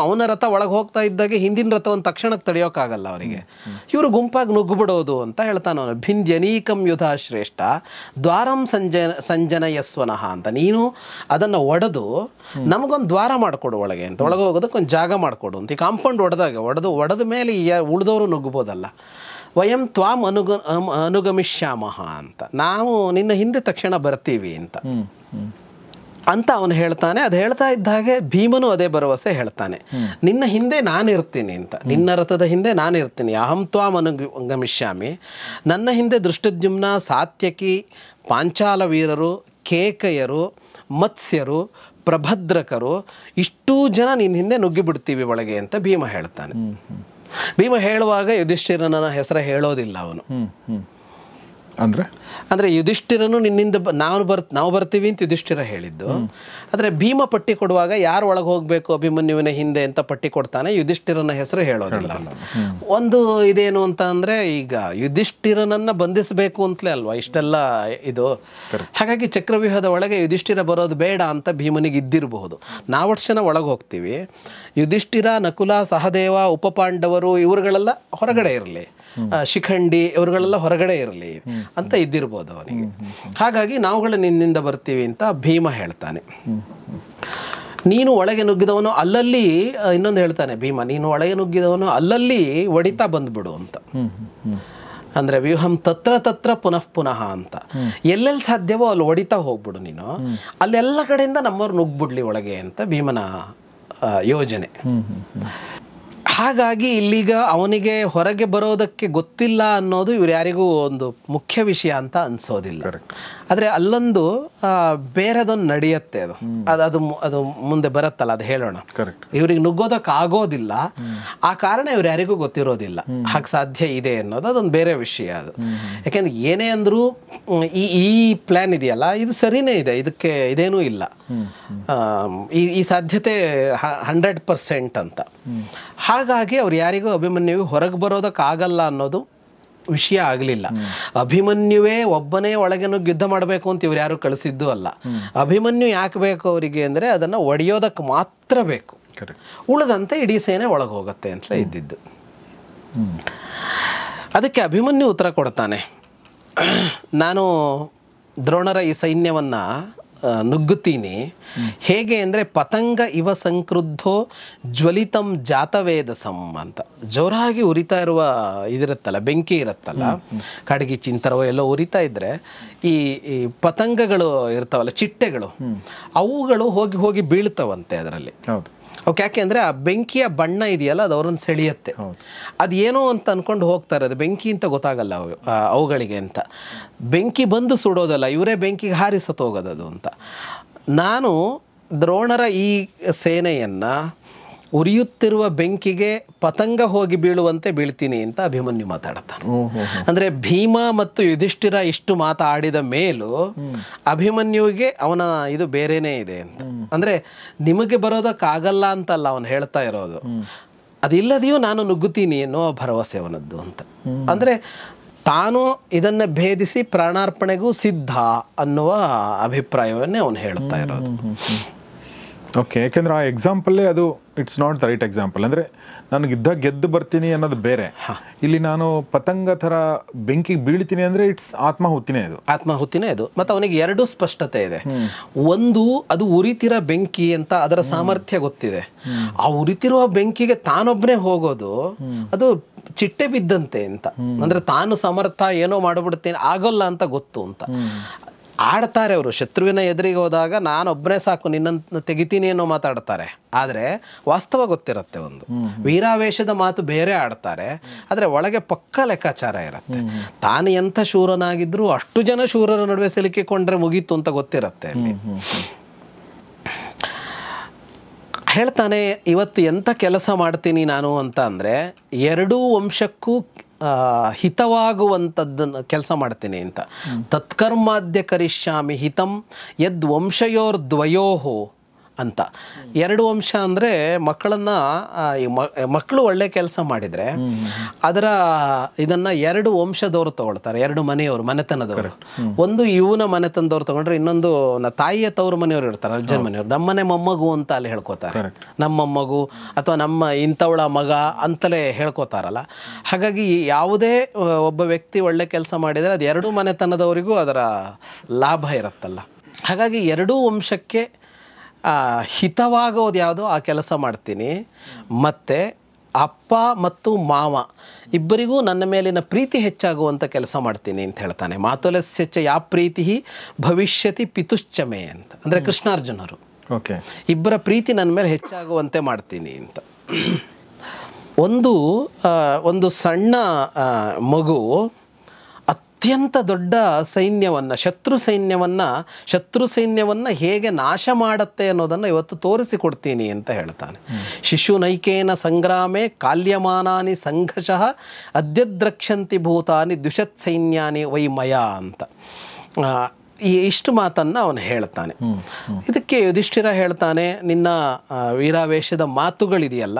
ಅವನ ರಥ ಒಳಗೆ ಹೋಗ್ತಾ ಇದ್ದಾಗೆ ಹಿಂದಿನ ರಥವನ್ನು ತಕ್ಷಣಕ್ಕೆ ತಡೆಯೋಕ್ಕಾಗಲ್ಲ ಅವರಿಗೆ. ಇವರು ಗುಂಪಾಗಿ ನುಗ್ಗುಬಿಡೋದು ಅಂತ ಹೇಳ್ತಾನೆ ಅವನು. ಭಿಂದ್ಯನೀಕಂ ಯುಧ ಶ್ರೇಷ್ಠ ದ್ವಾರಂ ಸಂಜನಯಸ್ವನಃ ಅಂತ. ನೀನು ಅದನ್ನು ಒಡೆದು ನಮಗೊಂದು ದ್ವಾರ ಮಾಡಿಕೊಡು ಒಳಗೆ ಅಂತ, ಒಳಗೆ ಹೋಗೋದಕ್ಕೆ ಒಂದು ಜಾಗ ಮಾಡಿಕೊಡು ಅಂತ. ಈ ಕಾಂಪೌಂಡ್ ಒಡೆದ ಮೇಲೆ ಉಳಿದವರು ನುಗ್ಗಬೋದಲ್ಲ. ವಯಂ ತ್ವಾಂ ಅನುಗಮಿಷ್ಯಾಮಃ ಅಂತ, ನಾವು ನಿನ್ನ ಹಿಂದೆ ತಕ್ಷಣ ಬರ್ತೀವಿ ಅಂತ ಅವನು ಹೇಳ್ತಾನೆ. ಅದು ಹೇಳ್ತಾ ಇದ್ದ ಹಾಗೆ ಭೀಮನು ಅದೇ ಭರವಸೆ ಹೇಳ್ತಾನೆ, ನಿನ್ನ ಹಿಂದೆ ನಾನಿರ್ತೀನಿ ಅಂತ, ನಿನ್ನ ರಥದ ಹಿಂದೆ ನಾನಿರ್ತೀನಿ. ಅಹಂ ತ್ವಾಂ ಅನುಗಮಿಷ್ಯಾಮಿ. ನನ್ನ ಹಿಂದೆ ದೃಷ್ಟದ್ಯುಮ್ನ, ಸಾತ್ಯಕಿ, ಪಾಂಚಾಲ ವೀರರು, ಕೇಕಯರು, ಮತ್ಸ್ಯರು, ಪ್ರಭದ್ರಕರು, ಇಷ್ಟೂ ಜನ ನಿನ್ನ ಹಿಂದೆ ನುಗ್ಗಿಬಿಡ್ತೀವಿ ಒಳಗೆ ಅಂತ ಭೀಮ ಹೇಳ್ತಾನೆ. ಭೀಮ ಹೇಳುವಾಗ ಯುಧಿಷ್ಠಿರನ ಹೆಸರು ಹೇಳೋದಿಲ್ಲ ಅವನು. ಅಂದರೆ ಯುಧಿಷ್ಠಿರನು ನಿನ್ನಿಂದ ನಾವು ಬರ್ತೀವಿ ಅಂತ ಯುಧಿಷ್ಠಿರ ಹೇಳಿದ್ದು. ಆದರೆ ಭೀಮ ಪಟ್ಟಿ ಕೊಡುವಾಗ ಯಾರು ಒಳಗೆ ಹೋಗಬೇಕು ಅಭಿಮನ್ಯುವಿನ ಹಿಂದೆ ಅಂತ ಪಟ್ಟಿ ಕೊಡ್ತಾನೆ, ಯುಧಿಷ್ಠಿರನ ಹೆಸರು ಹೇಳೋದಿಲ್ಲ. ಒಂದು ಇದೇನು ಅಂತ ಅಂದರೆ, ಈಗ ಯುಧಿಷ್ಠಿರನನ್ನು ಬಂಧಿಸಬೇಕು ಅಂತಲೇ ಅಲ್ವಾ ಇಷ್ಟೆಲ್ಲ ಇದು. ಹಾಗಾಗಿ ಚಕ್ರವ್ಯೂಹದ ಒಳಗೆ ಯುಧಿಷ್ಠಿರ ಬರೋದು ಬೇಡ ಅಂತ ಭೀಮನಿಗೆ ಇದ್ದಿರಬಹುದು. ನಾವಷ್ಟು ಜನ ಒಳಗೆ ಹೋಗ್ತೀವಿ, ಯುಧಿಷ್ಠಿರ, ನಕುಲ, ಸಹದೇವ, ಉಪಪಾಂಡವರು ಇವರುಗಳೆಲ್ಲ ಹೊರಗಡೆ ಇರಲಿ, ಶಿಖಂಡಿ ಇವರುಗಳೆಲ್ಲ ಹೊರಗಡೆ ಇರಲಿ ಅಂತ ಇದ್ದಿರ್ಬೋದು ಅವನಿಗೆ. ಹಾಗಾಗಿ ನಾವುಗಳು ನಿನ್ನಿಂದ ಬರ್ತೀವಿ ಅಂತ ಭೀಮ ಹೇಳ್ತಾನೆ. ನೀನು ಒಳಗೆ ನುಗ್ಗಿದವನು ಅಲ್ಲಲ್ಲಿ, ಇನ್ನೊಂದು ಹೇಳ್ತಾನೆ ಭೀಮ, ನೀನು ಒಳಗೆ ನುಗ್ಗಿದವನು ಅಲ್ಲಲ್ಲಿ ಒಡಿತಾ ಬಂದ್ಬಿಡು ಅಂತ. ಅಂದರೆ ವ್ಯೂಹಂ ತತ್ರ ಪುನಃ ಅಂತ, ಎಲ್ಲೆಲ್ಲಿ ಸಾಧ್ಯವೋ ಅಲ್ಲಿ ಒಡಿತಾ ಹೋಗ್ಬಿಡು ನೀನು, ಅಲ್ಲೆಲ್ಲ ಕಡೆಯಿಂದ ನಮ್ಮವ್ರು ನುಗ್ಬಿಡ್ಲಿ ಒಳಗೆ ಅಂತ ಭೀಮನ ಯೋಜನೆ. ಹಾಗಾಗಿ ಇಲ್ಲಿಗ ಅವನಿಗೆ ಹೊರಗೆ ಬರೋದಕ್ಕೆ ಗೊತ್ತಿಲ್ಲ ಅನ್ನೋದು ಇವ್ರು ಯಾರಿಗೂ ಒಂದು ಮುಖ್ಯ ವಿಷಯ ಅಂತ ಅನ್ಸೋದಿಲ್ಲ. ಆದರೆ ಅಲ್ಲೊಂದು ಬೇರೆದೊಂದು ನಡೆಯುತ್ತೆ, ಅದು ಮುಂದೆ ಬರುತ್ತಲ್ಲ, ಅದು ಹೇಳೋಣ. ಇವ್ರಿಗೆ ನುಗ್ಗೋದಕ್ಕೆ ಆಗೋದಿಲ್ಲ, ಆ ಕಾರಣ ಇವ್ರು ಯಾರಿಗೂ ಗೊತ್ತಿರೋದಿಲ್ಲ, ಹಾಗೆ ಸಾಧ್ಯ ಇದೆ ಅನ್ನೋದು ಅದೊಂದು ಬೇರೆ ವಿಷಯ. ಅದು ಯಾಕೆಂದ್ರೆ ಏನೇ ಅಂದರೂ ಈ ಪ್ಲ್ಯಾನ್ ಇದೆಯಲ್ಲ, ಇದು ಸರಿನೇ ಇದೆ, ಇದಕ್ಕೆ ಇದೇನೂ ಇಲ್ಲ, ಈ ಸಾಧ್ಯತೆ 100% ಅಂತ. ಹಾಗಾಗಿ ಅವ್ರು ಯಾರಿಗೂ ಅಭಿಮನ್ಯುವಿಗೆ ಹೊರಗೆ ಬರೋದಕ್ಕಾಗಲ್ಲ ಅನ್ನೋದು ವಿಷಯ ಆಗಲಿಲ್ಲ. ಅಭಿಮನ್ಯುವೇ ಒಬ್ಬನೇ ಒಳಗೆ ನುಗ್ಗಿ ಯುದ್ಧ ಮಾಡಬೇಕು ಅಂತ ಇವ್ರು ಯಾರು ಕಳಿಸಿದ್ದು ಅಲ್ಲ. ಅಭಿಮನ್ಯು ಯಾಕೆ ಬೇಕು ಅವರಿಗೆ ಅಂದರೆ ಅದನ್ನು ಒಡೆಯೋದಕ್ಕೆ ಮಾತ್ರ ಬೇಕು, ಉಳಿದಂತೆ ಇಡೀ ಸೇನೆ ಒಳಗೆ ಹೋಗುತ್ತೆ ಅಂತಲೇ ಇದ್ದಿದ್ದು. ಅದಕ್ಕೆ ಅಭಿಮನ್ಯು ಉತ್ತರ ಕೊಡ್ತಾನೆ, ನಾನು ದ್ರೋಣರ ಈ ಸೈನ್ಯವನ್ನು ನುಗ್ಗುತ್ತೀನಿ. ಹೇಗೆ ಅಂದರೆ ಪತಂಗ ಇವ ಸಂಕ್ರುದ್ಧೋ ಜ್ವಲಿತಂ ಜಾತವೇದಸಂ ಅಂತ. ಜೋರಾಗಿ ಉರಿತಾ ಇರುವ ಇದಿರುತ್ತಲ್ಲ, ಬೆಂಕಿ ಇರುತ್ತಲ್ಲ, ಕಾಡಿಗೆ ಚಿಂತರವೋ ಎಲ್ಲೋ ಉರಿತಾ ಇದ್ದರೆ ಈ ಪತಂಗಗಳು ಇರ್ತಾವಲ್ಲ, ಚಿಟ್ಟೆಗಳು, ಅವುಗಳು ಹೋಗಿ ಹೋಗಿ ಬೀಳ್ತಾವಂತೆ ಅದರಲ್ಲಿ. ಅವಕ್ಕೆ ಯಾಕೆ ಅಂದರೆ ಆ ಬೆಂಕಿಯ ಬಣ್ಣ ಇದೆಯಲ್ಲ, ಅದು ಅವ್ರನ್ನ ಸೆಳೆಯುತ್ತೆ. ಅದೇನೋ ಅಂತ ಅಂದ್ಕೊಂಡು ಹೋಗ್ತಾರೆ, ಅದು ಬೆಂಕಿ ಅಂತ ಗೊತ್ತಾಗಲ್ಲ ಅವುಗಳಿಗೆ ಅಂತ. ಬೆಂಕಿ ಬಂದು ಸುಡೋದಲ್ಲ, ಇವರೇ ಬೆಂಕಿಗೆ ಹಾರಿಸತೋಗೋದು ಅದು ಅಂತ. ನಾನು ದ್ರೋಣರ ಈ ಸೇನೆಯನ್ನು ಉರಿಯುತ್ತಿರುವ ಬೆಂಕಿಗೆ ಪತಂಗ ಹೋಗಿ ಬೀಳುವಂತೆ ಬೀಳ್ತೀನಿ ಅಂತ ಅಭಿಮನ್ಯು ಮಾತಾಡ್ತಾನೆ. ಅಂದರೆ ಭೀಮ ಮತ್ತು ಯುಧಿಷ್ಠಿರ ಇಷ್ಟು ಮಾತಾಡಿದ ಮೇಲೂ ಅಭಿಮನ್ಯುವಿಗೆ ಅವನ ಇದು ಬೇರೆನೇ ಇದೆ ಅಂತ. ಅಂದರೆ ನಿಮಗೆ ಬರೋದಕ್ಕಾಗಲ್ಲ ಅಂತಲ್ಲ ಅವನು ಹೇಳ್ತಾ ಇರೋದು, ಅದಿಲ್ಲದೆಯೂ ನಾನು ನುಗ್ಗುತ್ತೀನಿ ಅನ್ನೋ ಭರವಸೆ ಅವನದ್ದು ಅಂತ. ಅಂದರೆ ತಾನು ಇದನ್ನು ಭೇದಿಸಿ ಪ್ರಾಣಾರ್ಪಣೆಗೂ ಸಿದ್ಧ ಅನ್ನುವ ಅಭಿಪ್ರಾಯವನ್ನೇ ಅವನು ಹೇಳ್ತಾ ಇರೋದು. ಓಕೆ, ಯಾಕೆಂದ್ರೆ ಆ ಎಕ್ಸಾಂಪಲ್ಲೇ ಅದು it's not the right example. ಅಂದರೆ ನನಗಿದ್ದ ಗೆದ್ದು ಬರ್ತೀನಿ ಅನ್ನೋದು ಬೇರೆ, ಇಲ್ಲಿ ನಾನು ಪತಂಗ ಥರ ಬೆಂಕಿಗೆ ಬೀಳ್ತೀನಿ ಅಂದರೆ ಇಟ್ಸ್ ಆತ್ಮಾಹುತಿನೇ ಅದು. ಮತ್ತು ಅವನಿಗೆ ಎರಡು ಸ್ಪಷ್ಟತೆ ಇದೆ. ಒಂದು, ಅದು ಉರಿತಿರೋ ಬೆಂಕಿ ಅಂತ ಅದರ ಸಾಮರ್ಥ್ಯ ಗೊತ್ತಿದೆ. ಆ ಉರಿತಿರುವ ಬೆಂಕಿಗೆ ತಾನೊಬ್ಬನೇ ಹೋಗೋದು ಅದು ಚಿಟ್ಟೆ ಬಿದ್ದಂತೆ ಅಂತ. ಅಂದರೆ ತಾನು ಸಮರ್ಥ ಏನೋ ಮಾಡಿಬಿಡ್ತೇನೆ ಆಗೋಲ್ಲ ಅಂತ ಗೊತ್ತು ಅಂತ ಆಡ್ತಾರೆ ಅವರು. ಶತ್ರುವಿನ ಎದುರಿಗೆ ಹೋದಾಗ ನಾನೊಬ್ಬನೇ ಸಾಕು, ನಿನ್ನನ್ನು ತೆಗಿತೀನಿ ಅನ್ನೋ ಮಾತಾಡ್ತಾರೆ. ಆದರೆ ವಾಸ್ತವ ಗೊತ್ತಿರುತ್ತೆ. ಒಂದು ವೀರಾವೇಶದ ಮಾತು ಬೇರೆ ಆಡ್ತಾರೆ, ಆದರೆ ಒಳಗೆ ಪಕ್ಕ ಲೆಕ್ಕಾಚಾರ ಇರುತ್ತೆ. ತಾನು ಎಂಥ ಶೂರನಾಗಿದ್ರೂ ಅಷ್ಟು ಜನ ಶೂರರ ನಡುವೆ ಸಿಲುಕಿಕೊಂಡ್ರೆ ಮುಗೀತು ಅಂತ ಗೊತ್ತಿರುತ್ತೆ ಅಲ್ಲಿ. ಹೇಳ್ತಾನೆ, ಇವತ್ತು ಎಂಥ ಕೆಲಸ ಮಾಡ್ತೀನಿ ನಾನು ಅಂತ ಅಂದರೆ ಎರಡೂ ವಂಶಕ್ಕೂ ಹಿತವಾಗುವಂಥದ್ದನ್ನು ಕೆಲಸ ಮಾಡ್ತೀನಿ ಅಂತ. ತತ್ಕರ್ಮಾದ್ಯ ಕರಿಷ್ಯಾಮಿ ಹಿತಂ ಯದ್ ವಂಶಯೋರ್ದ್ವಯೋಹೋ ಅಂತ. 2 ವಂಶ ಅಂದರೆ ಮಕ್ಕಳನ್ನು ಮಕ್ಕಳು ಒಳ್ಳೆ ಕೆಲಸ ಮಾಡಿದರೆ ಅದರ ಇದನ್ನು 2 ವಂಶದವರು ತಗೊಳ್ತಾರೆ, 2 ಮನೆಯವರು, ಮನೆತನದವರು. ಒಂದು ಇವನ ಮನೆತನದವ್ರು ತಗೊಂಡ್ರೆ ಇನ್ನೊಂದು ತಾಯಿಯ ತವರು ಮನೆಯವರು ಇರ್ತಾರೆ, ಅಜ್ಜನ ಮನೆಯವರು. ನಮ್ಮನೆ ಮೊಮ್ಮಗು ಅಂತ ಅಲ್ಲಿ ಹೇಳ್ಕೊತಾರೆ, ನಮ್ಮ ಮೊಮ್ಮಗು ಅಥವಾ ನಮ್ಮ ಇಂಥವಳ ಮಗ ಅಂತಲೇ ಹೇಳ್ಕೊತಾರಲ್ಲ. ಹಾಗಾಗಿ ಯಾವುದೇ ಒಬ್ಬ ವ್ಯಕ್ತಿ ಒಳ್ಳೆ ಕೆಲಸ ಮಾಡಿದರೆ ಅದು 2 ಮನೆತನದವರಿಗೂ ಅದರ ಲಾಭ ಇರುತ್ತಲ್ಲ. ಹಾಗಾಗಿ 2 ವಂಶಕ್ಕೆ ಹಿತವಾಗೋದು ಯಾವುದೋ ಆ ಕೆಲಸ ಮಾಡ್ತೀನಿ. ಮತ್ತು ಅಪ್ಪ ಮತ್ತು ಮಾವ ಇಬ್ಬರಿಗೂ ನನ್ನ ಮೇಲಿನ ಪ್ರೀತಿ ಹೆಚ್ಚಾಗುವಂಥ ಕೆಲಸ ಮಾಡ್ತೀನಿ ಅಂತ ಹೇಳ್ತಾನೆ. ಮಾತುಲಸ್ಯಚ್ಚ ಯಾ ಪ್ರೀತಿ ಭವಿಷ್ಯತಿ ಪಿತುಶ್ಚಮೆ ಅಂತ, ಅಂದರೆ ಕೃಷ್ಣಾರ್ಜುನರು. ಓಕೆ, ಇಬ್ಬರ ಪ್ರೀತಿ ನನ್ನ ಮೇಲೆ ಹೆಚ್ಚಾಗುವಂತೆ ಮಾಡ್ತೀನಿ ಅಂತ. ಒಂದು ಸಣ್ಣ ಮಗು ಅತ್ಯಂತ ದೊಡ್ಡ ಸೈನ್ಯವನ್ನು, ಶತ್ರು ಸೈನ್ಯವನ್ನು ಹೇಗೆ ನಾಶ ಮಾಡುತ್ತೆ ಅನ್ನೋದನ್ನು ಇವತ್ತು ತೋರಿಸಿಕೊಡ್ತೀನಿ ಅಂತ ಹೇಳ್ತಾನೆ. ಶಿಶುನೈಕೇನ ಸಂಗ್ರಾಮೆ ಕಾಲ್ಯಮಾನಾನಿ ಸಂಘಶಃ ಅದ್ಯದ್ರಕ್ಷಂತಿ ಭೂತಾನಿ ದ್ವಿಷತ್ ಸೈನ್ಯಾನಿ ವೈಮಯ ಅಂತ ಇಷ್ಟು ಮಾತನ್ನು ಅವನು ಹೇಳ್ತಾನೆ. ಇದಕ್ಕೆ ಯುಧಿಷ್ಠಿರ ಹೇಳ್ತಾನೆ, ನಿನ್ನ ವೀರಾವೇಶದ ಮಾತುಗಳಿದೆಯಲ್ಲ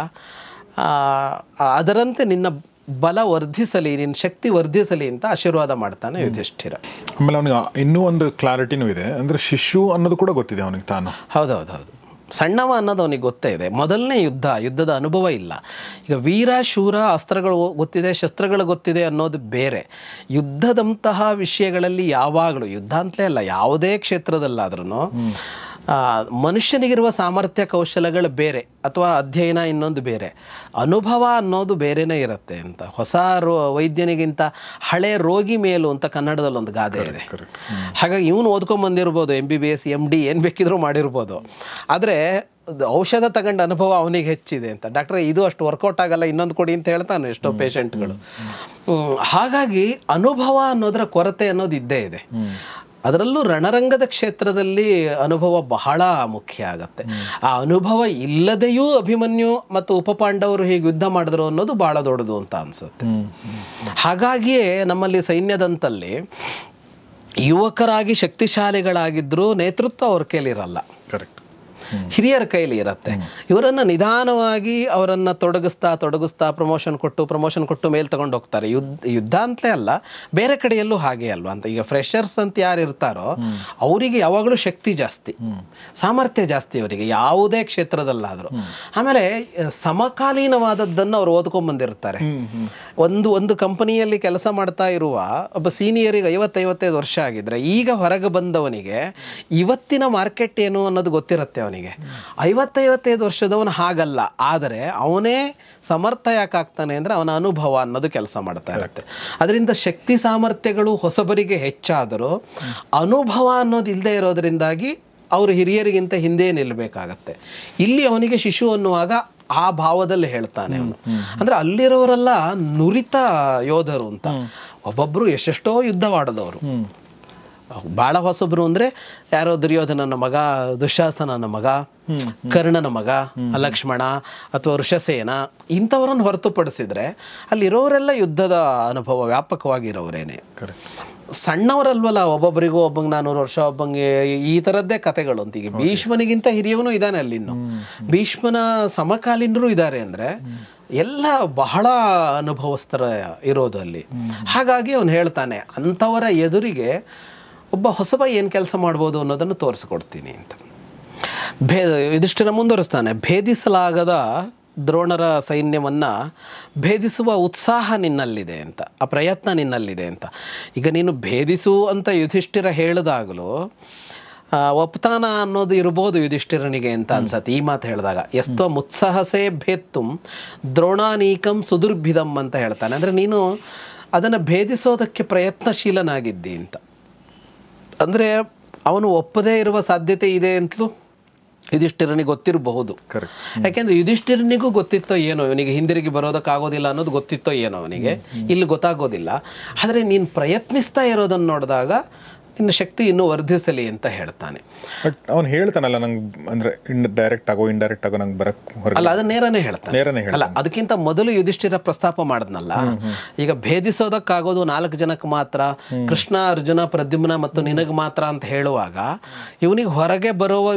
ಅದರಂತೆ ನಿನ್ನ ಬಲ ವರ್ಧಿಸಲಿ, ನಿನ್ನ ಶಕ್ತಿ ವರ್ಧಿಸಲಿ ಅಂತ ಆಶೀರ್ವಾದ ಮಾಡ್ತಾನೆ ಯುಧಿಷ್ಠಿರ. ಆಮೇಲೆ ಅವನಿಗೆ ಇನ್ನೂ ಒಂದು ಕ್ಲಾರಿಟಿನೂ ಇದೆ, ಅಂದರೆ ಶಿಶು ಅನ್ನೋದು ಕೂಡ ಗೊತ್ತಿದೆ ಅವನಿಗೆ ತಾನು. ಹೌದು, ಸಣ್ಣವ ಅನ್ನೋದು ಅವನಿಗೆ ಗೊತ್ತೇ ಇದೆ. ಮೊದಲನೇ ಯುದ್ಧದ ಅನುಭವ ಇಲ್ಲ. ಈಗ ವೀರ ಶೂರ ಅಸ್ತ್ರಗಳು ಗೊತ್ತಿದೆ, ಶಸ್ತ್ರಗಳು ಗೊತ್ತಿದೆ ಅನ್ನೋದು ಬೇರೆ. ಯುದ್ಧದಂತಹ ವಿಷಯಗಳಲ್ಲಿ ಯಾವಾಗಲೂ, ಯುದ್ಧ ಅಂತಲೇ ಅಲ್ಲ, ಯಾವುದೇ ಕ್ಷೇತ್ರದಲ್ಲಾದ್ರೂ ಮನುಷ್ಯನಿಗಿರುವ ಸಾಮರ್ಥ್ಯ ಕೌಶಲಗಳು ಬೇರೆ, ಅಥವಾ ಅಧ್ಯಯನ ಇನ್ನೊಂದು ಬೇರೆ, ಅನುಭವ ಅನ್ನೋದು ಬೇರೆನೇ ಇರುತ್ತೆ ಅಂತ. ಹೊಸ ವೈದ್ಯನಿಗಿಂತ ಹಳೆ ರೋಗಿ ಮೇಲು ಅಂತ ಕನ್ನಡದಲ್ಲಿ ಒಂದು ಗಾದೆ ಇದೆ. ಹಾಗಾಗಿ ಇವನು ಓದ್ಕೊಂಬಂದಿರ್ಬೋದು, MBBS MD ಏನು ಬೇಕಿದ್ರೂ ಮಾಡಿರ್ಬೋದು, ಆದರೆ ಔಷಧ ತಗೊಂಡು ಅನುಭವ ಅವನಿಗೆ ಹೆಚ್ಚಿದೆ ಅಂತ. ಡಾಕ್ಟ್ರೆ ಇದು ಅಷ್ಟು ವರ್ಕೌಟ್ ಆಗಲ್ಲ, ಇನ್ನೊಂದು ಕೊಡಿ ಅಂತ ಹೇಳ್ತಾನೆ ಎಷ್ಟೋ ಪೇಷಂಟ್ಗಳು. ಹಾಗಾಗಿ ಅನುಭವ ಅನ್ನೋದರ ಕೊರತೆ ಅನ್ನೋದು ಇದ್ದೇ ಇದೆ. ಅದರಲ್ಲೂ ರಣರಂಗದ ಕ್ಷೇತ್ರದಲ್ಲಿ ಅನುಭವ ಬಹಳ ಮುಖ್ಯ ಆಗತ್ತೆ. ಆ ಅನುಭವ ಇಲ್ಲದೆಯೂ ಅಭಿಮನ್ಯು ಮತ್ತು ಉಪಪಾಂಡವರು ಹೀಗೆ ಯುದ್ಧ ಮಾಡಿದ್ರು ಅನ್ನೋದು ಬಹಳ ದೊಡ್ಡದು ಅಂತ ಅನ್ಸುತ್ತೆ. ಹಾಗಾಗಿಯೇ ನಮ್ಮಲ್ಲಿ ಸೈನ್ಯದಂತಲ್ಲಿ ಯುವಕರಾಗಿ ಶಕ್ತಿಶಾಲಿಗಳಾಗಿದ್ದರೂ ನೇತೃತ್ವ ಅವ್ರ ಕೈಲಿರಲ್ಲ, ಹಿರಿಯರ ಕೈಲಿ ಇರುತ್ತೆ. ಇವರನ್ನು ನಿಧಾನವಾಗಿ ಅವರನ್ನು ತೊಡಗಿಸ್ತಾ ಪ್ರಮೋಷನ್ ಕೊಟ್ಟು ಮೇಲೆ ತಗೊಂಡು ಹೋಗ್ತಾರೆ. ಯುದ್ಧ ಅಂತಲೇ ಅಲ್ಲ, ಬೇರೆ ಕಡೆಯಲ್ಲೂ ಹಾಗೆ ಅಲ್ವಾ ಅಂತ. ಈಗ ಫ್ರೆಷರ್ಸ್ ಅಂತ ಯಾರು ಇರ್ತಾರೋ ಅವರಿಗೆ ಯಾವಾಗಲೂ ಶಕ್ತಿ ಜಾಸ್ತಿ, ಸಾಮರ್ಥ್ಯ ಜಾಸ್ತಿ ಅವರಿಗೆ, ಯಾವುದೇ ಕ್ಷೇತ್ರದಲ್ಲಾದರೂ. ಆಮೇಲೆ ಸಮಕಾಲೀನವಾದದ್ದನ್ನು ಅವ್ರು ಓದ್ಕೊಂಡ್ಬಂದಿರ್ತಾರೆ. ಒಂದು ಕಂಪನಿಯಲ್ಲಿ ಕೆಲಸ ಮಾಡ್ತಾ ಇರುವ ಒಬ್ಬ ಸೀನಿಯರಿಗೆ 50-55 ವರ್ಷ ಆಗಿದ್ರೆ, ಈಗ ಹೊರಗೆ ಬಂದವನಿಗೆ ಇವತ್ತಿನ ಮಾರ್ಕೆಟ್ ಏನು ಅನ್ನೋದು ಗೊತ್ತಿರುತ್ತೆ ಅವನಿಗೆ. 50-55 ವರ್ಷದವನು ಹಾಗಲ್ಲ, ಆದರೆ ಅವನೇ ಸಮರ್ಥ ಯಾಕಾಗ್ತಾನೆ ಅಂದರೆ ಅವನ ಅನುಭವ ಅನ್ನೋದು ಕೆಲಸ ಮಾಡ್ತಾ ಇರುತ್ತೆ. ಅದರಿಂದ ಶಕ್ತಿ ಸಾಮರ್ಥ್ಯಗಳು ಹೊಸಬರಿಗೆ ಹೆಚ್ಚಾದರೂ ಅನುಭವ ಅನ್ನೋದು ಇಲ್ಲದೆ ಇರೋದರಿಂದಾಗಿ ಅವರು ಹಿರಿಯರಿಗಿಂತ ಹಿಂದೆ ನಿಲ್ಲಬೇಕಾಗತ್ತೆ. ಇಲ್ಲಿ ಅವನಿಗೆ ಶಿಶು ಅನ್ನುವಾಗ ಆ ಭಾವದಲ್ಲಿ ಹೇಳ್ತಾನೆ ಅವನು. ಅಂದರೆ ಅಲ್ಲಿರೋರೆಲ್ಲ ನುರಿತ ಯೋಧರು ಅಂತ. ಒಬ್ಬೊಬ್ಬರು ಎಷ್ಟೆಷ್ಟೋ ಯುದ್ಧವಾಡದವರು, ಭಾಳ ಹೊಸಬ್ರು ಅಂದರೆ ಯಾರೋ ದುರ್ಯೋಧನನ ಮಗ, ದುಶ್ಯಾಸನನ ಮಗ, ಕರ್ಣನ ಮಗ, ಲಕ್ಷ್ಮಣ ಅಥವಾ ಋಷಸೇನ, ಇಂಥವರನ್ನು ಹೊರತುಪಡಿಸಿದ್ರೆ ಅಲ್ಲಿರೋರೆಲ್ಲ ಯುದ್ಧದ ಅನುಭವ ವ್ಯಾಪಕವಾಗಿರೋರೇನೆ. ಸಣ್ಣವರಲ್ವಲ್ಲ, ಒಬ್ಬೊಬ್ಬರಿಗೂ ಒಬ್ಬಂಗೆ 400 ವರ್ಷ, ಒಬ್ಬಂಗೆ ಈ ಥರದ್ದೇ ಕತೆಗಳು ಅಂತ. ಈಗ ಭೀಷ್ಮನಿಗಿಂತ ಹಿರಿಯವನು ಇದ್ದಾನೆ ಅಲ್ಲಿನ್ನು, ಭೀಷ್ಮನ ಸಮಕಾಲೀನರು ಇದ್ದಾರೆ. ಅಂದರೆ ಎಲ್ಲ ಬಹಳ ಅನುಭವಸ್ಥರ ಇರೋದು ಅಲ್ಲಿ. ಹಾಗಾಗಿ ಅವನು ಹೇಳ್ತಾನೆ, ಅಂಥವರ ಎದುರಿಗೆ ಒಬ್ಬ ಹೊಸಬ ಏನು ಕೆಲಸ ಮಾಡ್ಬೋದು ಅನ್ನೋದನ್ನು ತೋರಿಸ್ಕೊಡ್ತೀನಿ ಅಂತ. ಯುಧಿಷ್ಠಿರ ಮುಂದುವರಿಸ್ತಾನೆ, ಭೇದಿಸಲಾಗದ ದ್ರೋಣರ ಸೈನ್ಯವನ್ನು ಭೇದಿಸುವ ಉತ್ಸಾಹ ನಿನ್ನಲ್ಲಿದೆ ಅಂತ, ಆ ಪ್ರಯತ್ನ ನಿನ್ನಲ್ಲಿದೆ ಅಂತ. ಈಗ ನೀನು ಭೇದಿಸು ಅಂತ ಯುಧಿಷ್ಠಿರ ಹೇಳಿದಾಗಲೂ ಒಪ್ತಾನ ಅನ್ನೋದು ಇರ್ಬೋದು ಯುಧಿಷ್ಠಿರನಿಗೆ ಅಂತ ಅನ್ಸತ್ತೆ ಈ ಮಾತು ಹೇಳಿದಾಗ. ಎಸ್ತೋ ಮುತ್ಸಾಹಸೇ ಭೇತ್ತುಂ ದ್ರೋಣಾನೀಕಂ ಸುದುರ್ಭಿದಂ ಅಂತ ಹೇಳ್ತಾನೆ. ಅಂದರೆ ನೀನು ಅದನ್ನು ಭೇದಿಸೋದಕ್ಕೆ ಪ್ರಯತ್ನಶೀಲನಾಗಿದ್ದಿ ಅಂತ. ಅಂದರೆ ಅವನು ಒಪ್ಪದೇ ಇರುವ ಸಾಧ್ಯತೆ ಇದೆ ಅಂತಲೂ ಯುಧಿಷ್ಠಿರನಿಗೆ ಗೊತ್ತಿರಬಹುದು. ಯಾಕೆಂದರೆ ಯುಧಿಷ್ಠಿರನಿಗೂ ಗೊತ್ತಿತ್ತೋ ಏನೋ ಇವನಿಗೆ ಹಿಂದಿರುಗಿ ಬರೋದಕ್ಕಾಗೋದಿಲ್ಲ ಅನ್ನೋದು ಗೊತ್ತಿತ್ತೋ ಏನೋ ಅವನಿಗೆ, ಇಲ್ಲಿ ಗೊತ್ತಾಗೋದಿಲ್ಲ. ಆದರೆ ನೀನು ಪ್ರಯತ್ನಿಸ್ತಾ ಇರೋದನ್ನು ನೋಡಿದಾಗ ನಿನ್ನ ಶಕ್ತಿ ಇನ್ನೂ ವರ್ಧಿಸಲಿ ಅಂತ ಹೇಳ್ತಾನೆ. ಬಟ್ ಅವ್ನು ಹೇಳ್ತಾನಲ್ಲ ನಂಗೆ ಅಂದರೆ ಡೈರೆಕ್ಟ್ ಆಗೋ ಇಂಡೈರೆಕ್ಟ್ ಆಗೋ ನಂಗೆ ಬರಕ್ಕೆ ಹೊರಗೆ ಅಲ್ಲ, ಅದನ್ನ ನೇರನೇ ಹೇಳ್ತಾನೆ. ಅಲ್ಲ, ಅದಕ್ಕಿಂತ ಮೊದಲು ಯುಧಿಷ್ಠಿರ ಪ್ರಸ್ತಾಪ ಮಾಡಿದ್ನಲ್ಲ, ಈಗ ಭೇದಿಸೋದಕ್ಕಾಗೋದು 4 ಜನಕ್ಕೆ ಮಾತ್ರ, ಕೃಷ್ಣ ಅರ್ಜುನ ಪ್ರದ್ಯುಮ್ನ ಮತ್ತು ನಿನಗೆ ಮಾತ್ರ ಅಂತ ಹೇಳುವಾಗ ಇವನಿಗೆ ಹೊರಗೆ ಬರುವ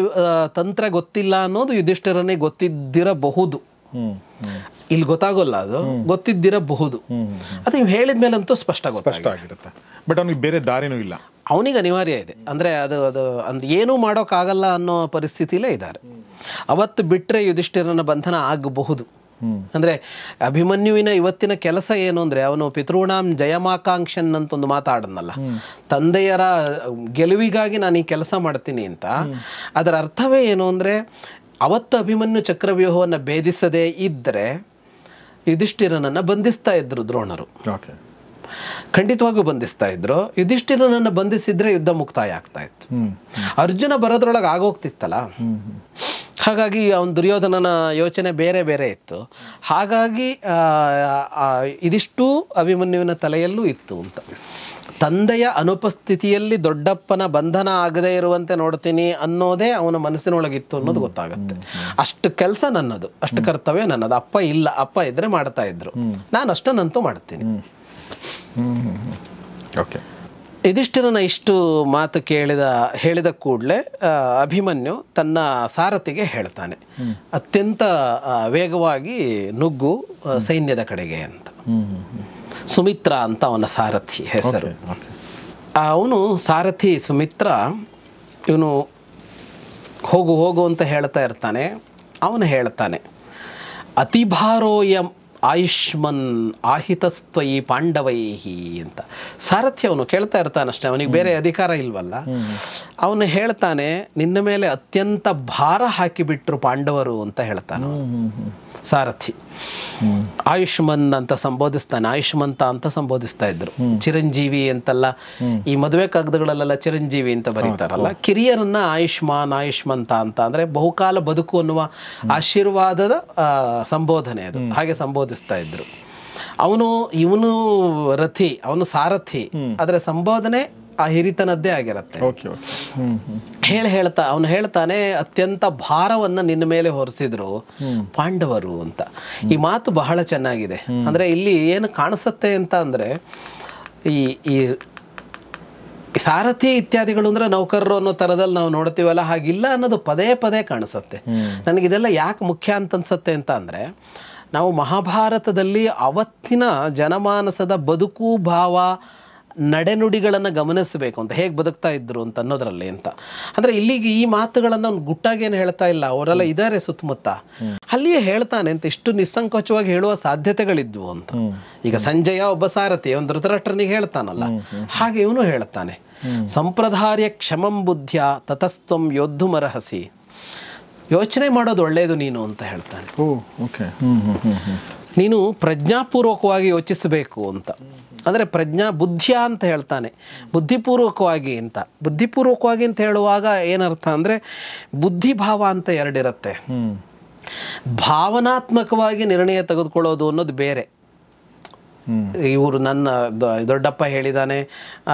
ತಂತ್ರ ಗೊತ್ತಿಲ್ಲ ಅನ್ನೋದು ಯುಧಿಷ್ಠಿರನಿಗೆ ಗೊತ್ತಿದ್ದಿರಬಹುದು. ಇಲ್ಲಿ ಗೊತ್ತಾಗೋಲ್ಲ, ಅದು ಗೊತ್ತಿದ್ದಿರಬಹುದು. ಅದು ನೀವು ಹೇಳಿದ ಮೇಲಂತೂ ಸ್ಪಷ್ಟ ಆಗಿರುತ್ತೆ. ಬಟ್ ಅವನಿಗೆ ಬೇರೆ ದಾರಿನೂ ಇಲ್ಲ, ಅವನಿಗೆ ಅನಿವಾರ್ಯ ಇದೆ. ಅಂದರೆ ಅದು ಏನೂ ಮಾಡೋಕ್ಕಾಗಲ್ಲ ಅನ್ನೋ ಪರಿಸ್ಥಿತಿಲೇ ಇದ್ದಾರೆ. ಅವತ್ತು ಬಿಟ್ಟರೆ ಯುಧಿಷ್ಠಿರನ ಬಂಧನ ಆಗಬಹುದು. ಅಂದರೆ ಅಭಿಮನ್ಯುವಿನ ಇವತ್ತಿನ ಕೆಲಸ ಏನು ಅಂದರೆ, ಅವನು ಪಿತೃಣಾಂ ಜಯಮಾಕಾಂಕ್ಷನ್ ಅಂತ ಒಂದು ಮಾತಾಡನಲ್ಲ, ತಂದೆಯರ ಗೆಲುವಿಗಾಗಿ ನಾನು ಈ ಕೆಲಸ ಮಾಡ್ತೀನಿ ಅಂತ. ಅದರ ಅರ್ಥವೇ ಏನು ಅಂದರೆ, ಅವತ್ತು ಅಭಿಮನ್ಯು ಚಕ್ರವ್ಯೂಹವನ್ನು ಭೇದಿಸದೇ ಇದ್ದರೆ ಯುಧಿಷ್ಠಿರನನ್ನು ಬಂಧಿಸ್ತಾ ಇದ್ರು ದ್ರೋಣರು. ಖಂಡಿತವಾಗೂ ಬಂಧಿಸ್ತಾ ಇದ್ರು. ಯುಧಿಷ್ಠಿರನನ್ನು ಬಂಧಿಸಿದ್ರೆ ಯುದ್ಧ ಮುಕ್ತಾಯ ಆಗ್ತಾ ಇತ್ತು. ಅರ್ಜುನ ಬರೋದ್ರೊಳಗೆ ಆಗೋಗ್ತಿತ್ತಲ್ಲ. ಹಾಗಾಗಿ ಅವನ ದುರ್ಯೋಧನನ ಯೋಚನೆ ಬೇರೆ ಬೇರೆ ಇತ್ತು. ಹಾಗಾಗಿ ಇದಿಷ್ಟು ಅಭಿಮನ್ಯುವಿನ ತಲೆಯಲ್ಲೂ ಇತ್ತು ಅಂತ. ತಂದೆಯ ಅನುಪಸ್ಥಿತಿಯಲ್ಲಿ ದೊಡ್ಡಪ್ಪನ ಬಂಧನ ಆಗದೇ ಇರುವಂತೆ ನೋಡ್ತೀನಿ ಅನ್ನೋದೇ ಅವನ ಮನಸ್ಸಿನೊಳಗಿತ್ತು ಅನ್ನೋದು ಗೊತ್ತಾಗುತ್ತೆ. ಅಷ್ಟು ಕೆಲಸ ನನ್ನದು, ಅಷ್ಟು ಕರ್ತವ್ಯ ನನ್ನದು. ಅಪ್ಪ ಇಲ್ಲ, ಅಪ್ಪ ಇದ್ರೆ ಮಾಡ್ತಾ ಇದ್ರು, ನಾನು ಅಷ್ಟನ್ನಂತೂ ಮಾಡ್ತೀನಿ. ಯುಧಿಷ್ಠಿರನ ಇಷ್ಟು ಮಾತು ಹೇಳಿದ ಕೂಡಲೇ ಅಭಿಮನ್ಯು ತನ್ನ ಸಾರಥಿಗೆ ಹೇಳ್ತಾನೆ, ಅತ್ಯಂತ ವೇಗವಾಗಿ ನುಗ್ಗು ಸೈನ್ಯದ ಕಡೆಗೆ ಅಂತ. ಸುಮಿತ್ರ ಅಂತ ಅವನ ಸಾರಥಿ ಹೆಸರು. ಅವನು ಸಾರಥಿ ಸುಮಿತ್ರ. ಇವನು ಹೋಗು ಹೋಗು ಅಂತ ಹೇಳ್ತಾ ಇರ್ತಾನೆ. ಅವನು ಹೇಳ್ತಾನೆ, ಅತಿಭಾರೋಯಂ ಆಯುಷ್ಮನ್ ಆಹಿತಸ್ತ್ವಯಿ ಪಾಂಡವೈಹಿ ಅಂತ. ಸಾರಥಿ ಅವನು ಕೇಳ್ತಾ ಇರ್ತಾನಷ್ಟೇ, ಅವನಿಗೆ ಬೇರೆ ಅಧಿಕಾರ ಇಲ್ವಲ್ಲ. ಅವನು ಹೇಳ್ತಾನೆ, ನಿನ್ನ ಮೇಲೆ ಅತ್ಯಂತ ಭಾರ ಹಾಕಿಬಿಟ್ರು ಪಾಂಡವರು ಅಂತ ಹೇಳ್ತಾನೆ ಸಾರಥಿ. ಆಯುಷ್ಮನ್ ಅಂತ ಸಂಬೋಧಿಸ್ತಾನೆ, ಆಯುಷ್ಮಂತ ಅಂತ ಸಂಬೋಧಿಸ್ತಾ ಇದ್ರು. ಚಿರಂಜೀವಿ ಅಂತೆಲ್ಲ ಈ ಮದುವೆ ಕಾಗದಗಳಲ್ಲೆಲ್ಲ ಚಿರಂಜೀವಿ ಅಂತ ಬರೀತಾರಲ್ಲ, ಕಿರಿಯರನ್ನ ಆಯುಷ್ಮಂತ ಅಂತ ಅಂದ್ರೆ ಬಹುಕಾಲ ಬದುಕು ಅನ್ನುವ ಆಶೀರ್ವಾದದ ಸಂಬೋಧನೆ ಅದು. ಹಾಗೆ ಸಂಬೋಧಿಸ್ತಾ ಇದ್ರು. ಇವನು ರಥಿ, ಅವನು ಸಾರಥಿ, ಅದರ ಸಂಬೋಧನೆ ಆ ಹಿರಿತನದ್ದೇ ಆಗಿರುತ್ತೆ. ಅವನು ಹೇಳ್ತಾನೆ, ಅತ್ಯಂತ ಭಾರವನ್ನ ನಿನ್ನ ಮೇಲೆ ಹೊರಿಸಿದ್ರು ಪಾಂಡವರು ಅಂತ. ಈ ಮಾತು ಬಹಳ ಚೆನ್ನಾಗಿದೆ. ಅಂದ್ರೆ ಇಲ್ಲಿ ಏನು ಕಾಣಿಸುತ್ತೆ ಅಂತ ಅಂದ್ರೆ, ಈ ಸಾರಥಿ ಇತ್ಯಾದಿಗಳು ಅಂದ್ರೆ ನೌಕರರು ಅನ್ನೋ ತರದಲ್ಲಿ ನಾವು ನೋಡ್ತೀವಲ್ಲ, ಹಾಗಿಲ್ಲ ಅನ್ನೋದು ಪದೇ ಪದೇ ಕಾಣಿಸುತ್ತೆ. ನನಗಿದೆಲ್ಲ ಯಾಕೆ ಮುಖ್ಯ ಅಂತ ಅನ್ಸುತ್ತೆ ಅಂತ ಅಂದ್ರೆ, ನಾವು ಮಹಾಭಾರತದಲ್ಲಿ ಅವತ್ತಿನ ಜನಮಾನಸದ ಬದುಕು ಭಾವ ನಡೆನುಡಿಗಳನ್ನು ಗಮನಿಸಬೇಕು ಅಂತ, ಹೇಗೆ ಬದುಕ್ತಾ ಇದ್ರು ಅಂತ ಅನ್ನೋದ್ರಲ್ಲಿ ಅಂತ. ಅಂದರೆ ಇಲ್ಲಿಗೆ ಈ ಮಾತುಗಳನ್ನು ಅವ್ನು ಗುಟ್ಟಾಗಿ ಏನು ಹೇಳ್ತಾ ಇಲ್ಲ, ಅವರೆಲ್ಲ ಇದ್ದಾರೆ ಸುತ್ತಮುತ್ತ, ಅಲ್ಲಿಯೇ ಹೇಳ್ತಾನೆ ಅಂತ. ಇಷ್ಟು ನಿಸ್ಸಂಕೋಚವಾಗಿ ಹೇಳುವ ಸಾಧ್ಯತೆಗಳಿದ್ವು ಅಂತ. ಈಗ ಸಂಜಯ ಒಬ್ಬ ಸಾರಥಿ, ಒಂದು ಧೃತರಾಷ್ಟ್ರನಿಗೆ ಹೇಳ್ತಾನಲ್ಲ, ಹಾಗೆ ಇವನು ಹೇಳ್ತಾನೆ, ಸಂಪ್ರದಾರ್ಯ ಕ್ಷಮಂ ಬುದ್ಧ್ಯ ತತಸ್ತ್ವಂ ಯೋದ್ಧುಮರ್ಹಸಿ. ಯೋಚನೆ ಮಾಡೋದು ಒಳ್ಳೆಯದು ನೀನು ಅಂತ ಹೇಳ್ತಾನೆ. ನೀನು ಪ್ರಜ್ಞಾಪೂರ್ವಕವಾಗಿ ಯೋಚಿಸಬೇಕು ಅಂತ. ಅಂದರೆ ಬುದ್ಧಿಯ ಅಂತ ಹೇಳ್ತಾನೆ, ಬುದ್ಧಿಪೂರ್ವಕವಾಗಿ ಅಂತ. ಬುದ್ಧಿಪೂರ್ವಕವಾಗಿ ಅಂತ ಹೇಳುವಾಗ ಏನರ್ಥ ಅಂದರೆ, ಬುದ್ಧಿಭಾವ ಅಂತ ಎರಡಿರುತ್ತೆ. ಭಾವನಾತ್ಮಕವಾಗಿ ನಿರ್ಣಯ ತೆಗೆದುಕೊಳ್ಳೋದು ಅನ್ನೋದು ಬೇರೆ. ಇವರು ನನ್ನ ದೊಡ್ಡಪ್ಪ ಹೇಳಿದಾನೆ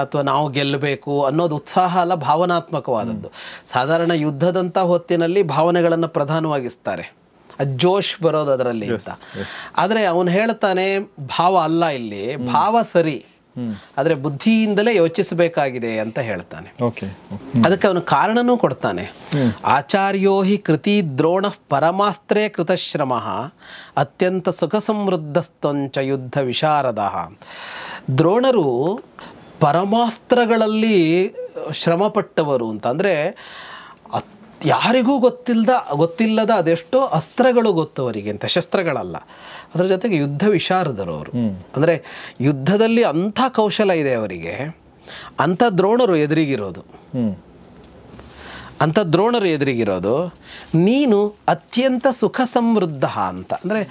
ಅಥವಾ ನಾವು ಗೆಲ್ಲಬೇಕು ಅನ್ನೋದು ಉತ್ಸಾಹ ಅಲ್ಲ, ಭಾವನಾತ್ಮಕವಾದದ್ದು. ಸಾಧಾರಣ ಯುದ್ಧದಂಥ ಹೊತ್ತಿನಲ್ಲಿ ಭಾವನೆಗಳನ್ನು ಪ್ರಧಾನವಾಗಿಸ್ತಾರೆ, ಜೋಶ್ ಬರೋದು ಅದರಲ್ಲಿ ಅಂತ. ಆದರೆ ಅವನು ಹೇಳ್ತಾನೆ, ಭಾವ ಅಲ್ಲ ಇಲ್ಲಿ, ಭಾವ ಸರಿ, ಆದರೆ ಬುದ್ಧಿಯಿಂದಲೇ ಯೋಚಿಸಬೇಕಾಗಿದೆ ಅಂತ ಹೇಳ್ತಾನೆ. ಅದಕ್ಕೆ ಅವನು ಕಾರಣನೂ ಕೊಡ್ತಾನೆ. ಆಚಾರ್ಯೋ ಹಿ ಕೃತಿ ದ್ರೋಣ ಪರಮಾಸ್ತ್ರೇ ಕೃತಶ್ರಮ ಅತ್ಯಂತ ಸುಖ ಸಮೃದ್ಧಸ್ತಂಚ ಯುದ್ಧ ವಿಶಾರದ. ದ್ರೋಣರು ಪರಮಾಸ್ತ್ರಗಳಲ್ಲಿ ಶ್ರಮಪಟ್ಟವರು ಅಂತ. ಅಂದರೆ ಯಾರಿಗೂ ಗೊತ್ತಿಲ್ಲದ ಅದೆಷ್ಟೋ ಅಸ್ತ್ರಗಳು ಗೊತ್ತು ಅವರಿಗೆ ಅಂತ, ಶಸ್ತ್ರಗಳಲ್ಲ. ಅದರ ಜೊತೆಗೆ ಯುದ್ಧ ವಿಶಾರದರು ಅವರು. ಅಂದರೆ ಯುದ್ಧದಲ್ಲಿ ಅಂಥ ಕೌಶಲ ಇದೆ ಅವರಿಗೆ. ಅಂಥ ದ್ರೋಣರು ಎದುರಿಗಿರೋದು. ನೀನು ಅತ್ಯಂತ ಸುಖ ಸಮೃದ್ಧ ಅಂತ, ಅಂದರೆ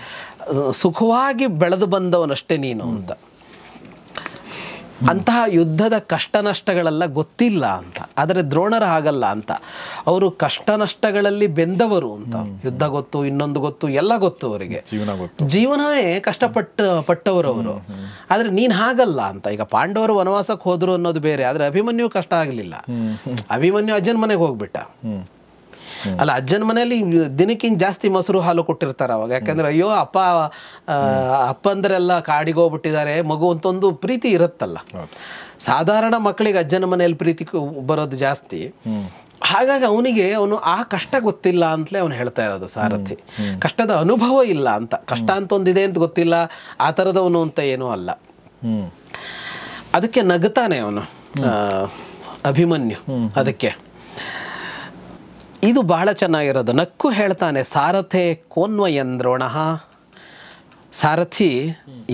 ಸುಖವಾಗಿ ಬೆಳೆದು ಬಂದವನಷ್ಟೇ ನೀನು ಅಂತ. ಅಂತಹ ಯುದ್ಧದ ಕಷ್ಟ ನಷ್ಟಗಳೆಲ್ಲ ಗೊತ್ತಿಲ್ಲ ಅಂತ. ಆದರೆ ದ್ರೋಣರ ಹಾಗಲ್ಲ ಅಂತ, ಅವರು ಕಷ್ಟ ನಷ್ಟಗಳಲ್ಲಿ ಬೆಂದವರು ಅಂತ. ಯುದ್ಧ ಗೊತ್ತು, ಇನ್ನೊಂದು ಗೊತ್ತು, ಎಲ್ಲ ಗೊತ್ತು ಅವರಿಗೆ, ಜೀವನವೇ ಪಟ್ಟವರು ಅವರು. ಆದರೆ ನೀನು ಹಾಗಲ್ಲ ಅಂತ. ಈಗ ಪಾಂಡವರು ವನವಾಸಕ್ಕೆ ಹೋದ್ರು ಅನ್ನೋದು ಬೇರೆ, ಆದರೆ ಅಭಿಮನ್ಯು ಕಷ್ಟ ಆಗಲಿಲ್ಲ. ಅಭಿಮನ್ಯು ಅಜ್ಜನ ಮನೆಗೆ ಹೋಗ್ಬಿಟ್ಟ ಅಲ್ಲ, ಅಜ್ಜನ ಮನೆಯಲ್ಲಿ ದಿನಕ್ಕಿಂತ ಜಾಸ್ತಿ ಮೊಸರು ಹಾಲು ಕೊಟ್ಟಿರ್ತಾರೆ ಅವಾಗ. ಯಾಕಂದ್ರೆ ಅಯ್ಯೋ ಅಪ್ಪಂದರೆಲ್ಲ ಕಾಡಿಗೆ ಹೋಗ್ಬಿಟ್ಟಿದ್ದಾರೆ, ಮಗು ಅಂತ ಒಂದು ಪ್ರೀತಿ ಇರುತ್ತಲ್ಲ. ಸಾಧಾರಣ ಮಕ್ಕಳಿಗೆ ಅಜ್ಜನ ಮನೆಯಲ್ಲಿ ಪ್ರೀತಿ ಬರೋದು ಜಾಸ್ತಿ. ಹಾಗಾಗಿ ಅವನು ಆ ಕಷ್ಟ ಗೊತ್ತಿಲ್ಲ ಅಂತಲೇ ಅವನು ಹೇಳ್ತಾ ಇರೋದು ಸಾರಥಿ. ಕಷ್ಟದ ಅನುಭವ ಇಲ್ಲ ಅಂತ, ಕಷ್ಟ ಅಂತ ಒಂದಿದೆ ಅಂತ ಗೊತ್ತಿಲ್ಲ, ಆ ಥರದವನು ಅಂತ ಏನೂ ಅಲ್ಲ. ಅದಕ್ಕೆ ನಗುತ್ತಾನೆ ಅವನು ಅಭಿಮನ್ಯು. ಅದಕ್ಕೆ ಇದು ಬಹಳ ಚೆನ್ನಾಗಿರೋದು. ನಕ್ಕು ಹೇಳ್ತಾನೆ, ಸಾರಥೆ ಕೋನ್ವಯನ್ ದ್ರೋಣ. ಸಾರಥಿ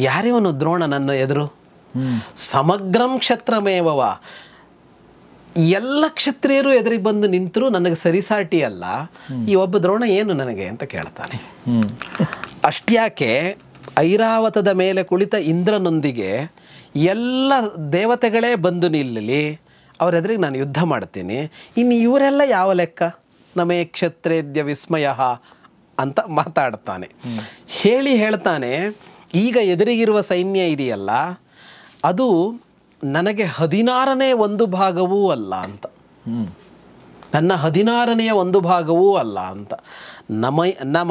ಯಾರಿವನು ದ್ರೋಣ ನನ್ನ ಎದುರು? ಸಮಗ್ರಂ ಕ್ಷತ್ರಮೇವವ, ಎಲ್ಲ ಕ್ಷತ್ರಿಯರು ಎದುರಿಗೆ ಬಂದು ನಿಂತರೂ ನನಗೆ ಸರಿಸಾಟಿ ಅಲ್ಲ, ಈ ಒಬ್ಬ ದ್ರೋಣ ಏನು ನನಗೆ ಅಂತ ಕೇಳ್ತಾನೆ. ಅಷ್ಟ್ಯಾಕೆ ಐರಾವತದ ಮೇಲೆ ಕುಳಿತ ಇಂದ್ರನೊಂದಿಗೆ ಎಲ್ಲ ದೇವತೆಗಳೇ ಬಂದು ನಿಲ್ಲಲಿ, ಅವರೆದುರಿಗೆ ನಾನು ಯುದ್ಧ ಮಾಡ್ತೀನಿ, ಇನ್ನು ಇವರೆಲ್ಲ ಯಾವ ಲೆಕ್ಕ? ನಮೇ ಕ್ಷತ್ರೇದ್ಯ ವಿಸ್ಮಯ ಅಂತ ಮಾತಾಡ್ತಾನೆ. ಹೇಳ್ತಾನೆ, ಈಗ ಎದುರಿಗಿರುವ ಸೈನ್ಯ ಇದೆಯಲ್ಲ, ಅದು ನನಗೆ 16ನೇ ಒಂದು ಭಾಗವೂ ಅಲ್ಲ ಅಂತ, ನನ್ನ 16ನೆಯ ಒಂದು ಭಾಗವೂ ಅಲ್ಲ ಅಂತ.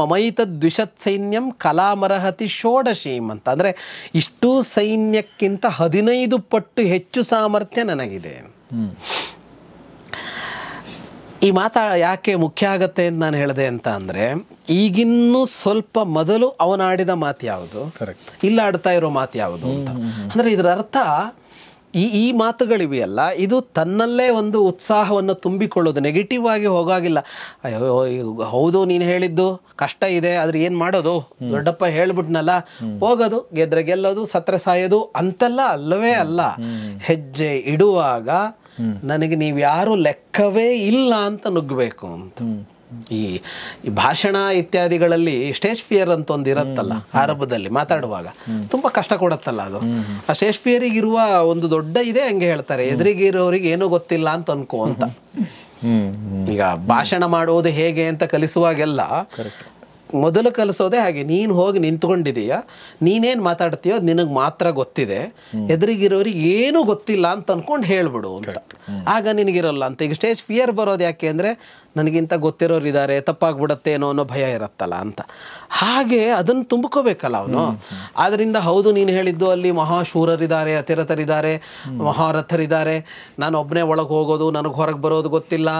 ಮಮೈತ ದ್ವಿಷತ್ ಸೈನ್ಯಂ ಕಲಾಮರಹತಿ ಷೋಡಶೀಂ ಅಂತ. ಅಂದರೆ ಇಷ್ಟು ಸೈನ್ಯಕ್ಕಿಂತ 15 ಪಟ್ಟು ಹೆಚ್ಚು ಸಾಮರ್ಥ್ಯ ನನಗಿದೆ. ಈ ಯಾಕೆ ಮುಖ್ಯ ಆಗತ್ತೆ ಅಂತ ನಾನು ಹೇಳಿದೆ ಅಂತ ಅಂದರೆ, ಈಗಿನ್ನೂ ಸ್ವಲ್ಪ ಮೊದಲು ಅವನಾಡಿದ ಮಾತು ಯಾವುದು, ಇಲ್ಲ ಆಡ್ತಾ ಇರೋ ಮಾತು ಯಾವುದು ಅಂತ. ಅಂದರೆ ಇದರ ಅರ್ಥ ಈ ಮಾತುಗಳಿವೆಯಲ್ಲ, ಇದು ತನ್ನಲ್ಲೇ ಒಂದು ಉತ್ಸಾಹವನ್ನು ತುಂಬಿಕೊಳ್ಳೋದು, ನೆಗೆಟಿವ್ ಆಗಿ ಹೋಗಾಗಿಲ್ಲ. ಹೌದು ನೀನು ಹೇಳಿದ್ದು ಕಷ್ಟ ಇದೆ, ಆದರೆ ಏನು ಮಾಡೋದು, ದೊಡ್ಡಪ್ಪ ಹೇಳ್ಬಿಟ್ನಲ್ಲ, ಹೋಗೋದು, ಗೆದ್ರೆ ಗೆಲ್ಲೋದು, ಸತ್ರೆ ಸಾಯೋದು ಅಂತೆಲ್ಲ ಅಲ್ಲವೇ ಅಲ್ಲ. ಹೆಜ್ಜೆ ಇಡುವಾಗ ನನಗೆ ನೀವು ಯಾರು ಲೆಕ್ಕವೇ ಇಲ್ಲ ಅಂತ ನುಗ್ಗಬೇಕು ಅಂತ. ಈ ಭಾಷಣ ಇತ್ಯಾದಿಗಳಲ್ಲಿ ಸ್ಟೇಜ್ ಫಿಯರ್ ಅಂತ ಒಂದು ಇರುತ್ತಲ್ಲ, ಆರಂಭದಲ್ಲಿ ಮಾತಾಡುವಾಗ ತುಂಬ ಕಷ್ಟ ಕೊಡುತ್ತಲ್ಲ ಅದು. ಆ ಸ್ಟೇಜ್ ಫಿಯರಿಗೆ ಇರುವ ಒಂದು ದೊಡ್ಡ ಇದೆ, ಹಂಗೆ ಹೇಳ್ತಾರೆ, ಎದುರಿಗಿರೋರಿಗೆ ಏನೂ ಗೊತ್ತಿಲ್ಲ ಅಂತ ಅನ್ಕೋ ಅಂತ. ಈಗ ಭಾಷಣ ಮಾಡುವುದು ಹೇಗೆ ಅಂತ ಕಲಿಸುವಾಗೆಲ್ಲ ಮೊದಲು ಕಲಿಸೋದೇ ಹಾಗೆ, ನೀನು ಹೋಗಿ ನಿಂತ್ಕೊಂಡಿದೀಯ, ನೀನೇನು ಮಾತಾಡ್ತೀಯೋ ಅದು ನಿನಗೆ ಮಾತ್ರ ಗೊತ್ತಿದೆ, ಎದುರಿಗಿರೋರಿಗೆ ಏನೂ ಗೊತ್ತಿಲ್ಲ ಅಂತ ಅಂದ್ಕೊಂಡು ಹೇಳ್ಬಿಡು ಅಂತ. ಆಗ ನಿನಗಿರಲ್ಲ ಅಂತ. ಈಗ ಸ್ಟೇಜ್ ಫಿಯರ್ ಬರೋದು ಯಾಕೆ ಅಂದರೆ, ನನಗಿಂತ ಗೊತ್ತಿರೋರು ಇದ್ದಾರೆ, ತಪ್ಪಾಗ್ಬಿಡತ್ತೇನೋ ಅನ್ನೋ ಭಯ ಇರುತ್ತಲ್ಲ ಅಂತ. ಹಾಗೆ ಅದನ್ನು ತುಂಬ್ಕೋಬೇಕಲ್ಲ ಅವನು. ಆದ್ದರಿಂದ ಹೌದು ನೀನು ಹೇಳಿದ್ದು, ಅಲ್ಲಿ ಮಹಾಶೂರರಿದ್ದಾರೆ, ಅತಿರಥರಿದ್ದಾರೆ, ಮಹಾರಥರಿದ್ದಾರೆ, ನಾನು ಒಬ್ಬನೇ ಒಳಗೆ ಹೋಗೋದು, ನನಗೆ ಹೊರಗೆ ಬರೋದು ಗೊತ್ತಿಲ್ಲ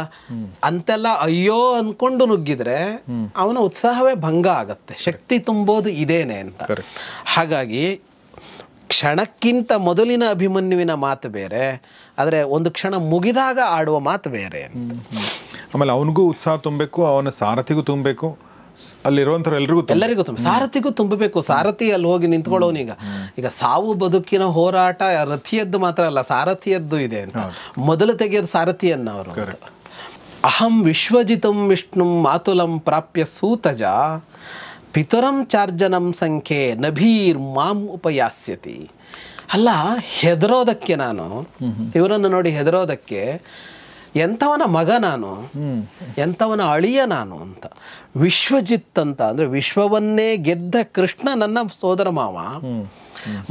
ಅಂತೆಲ್ಲ ಅಯ್ಯೋ ಅಂದ್ಕೊಂಡು ನುಗ್ಗಿದ್ರೆ ಅವನ ಉತ್ಸಾಹವೇ ಭಂಗ ಆಗತ್ತೆ. ಶಕ್ತಿ ತುಂಬೋದು ಇದೇನೆ ಅಂತ. ಹಾಗಾಗಿ ಕ್ಷಣಕ್ಕಿಂತ ಮೊದಲಿನ ಅಭಿಮನ್ಯುವಿನ ಮಾತು ಬೇರೆ, ಆದರೆ ಒಂದು ಕ್ಷಣ ಮುಗಿದಾಗ ಆಡುವ ಮಾತು ಬೇರೆ ಅಂತ. ಆಮೇಲೆ ಅವನಿಗೂ ಉತ್ಸಾಹ ತುಂಬಬೇಕು, ಅವನ ಸಾರಥಿಗೂ ತುಂಬಬೇಕು, ಅಲ್ಲಿರುವಂಥವ್ರು ಎಲ್ಲರಿಗೂ ಸಾರಥಿಗೂ ತುಂಬಬೇಕು. ಸಾರಥಿ ಅಲ್ಲಿ ಹೋಗಿ ನಿಂತ್ಕೊಳ್ಳೋನೀಗ ಈಗ ಸಾವು ಬದುಕಿನ ಹೋರಾಟ ರಥಿಯದ್ದು ಮಾತ್ರ ಅಲ್ಲ, ಸಾರಥಿಯದ್ದು ಇದೆ ಅಂತ. ಮೊದಲು ತೆಗೆಯೋದು ಸಾರಥಿಯನ್ನ ಅವರು. ಅಹಂ ವಿಶ್ವಜಿತಂ ವಿಷ್ಣುಂ ಮಾತುಲಂ ಪ್ರಾಪ್ಯ ಸೂತಜ ಪಿತರಂ ಚಾರ್ಜನಂ ಸಂಖ್ಯೆ ನಭೀರ್ ಮಾಂ ಉಪಯಾಸ್ಯತಿ. ಅಲ್ಲ, ಹೆದರೋದಕ್ಕೆ ನಾನು, ಇವರನ್ನು ನೋಡಿ ಹೆದರೋದಕ್ಕೆ, ಎಂಥವನ ಮಗ ನಾನು, ಎಂಥವನ ಅಳಿಯ ನಾನು ಅಂತ. ವಿಶ್ವಜಿತ್ ಅಂತ ಅಂದರೆ ವಿಶ್ವವನ್ನೇ ಗೆದ್ದ ಕೃಷ್ಣ ನನ್ನ ಸೋದರ ಮಾವ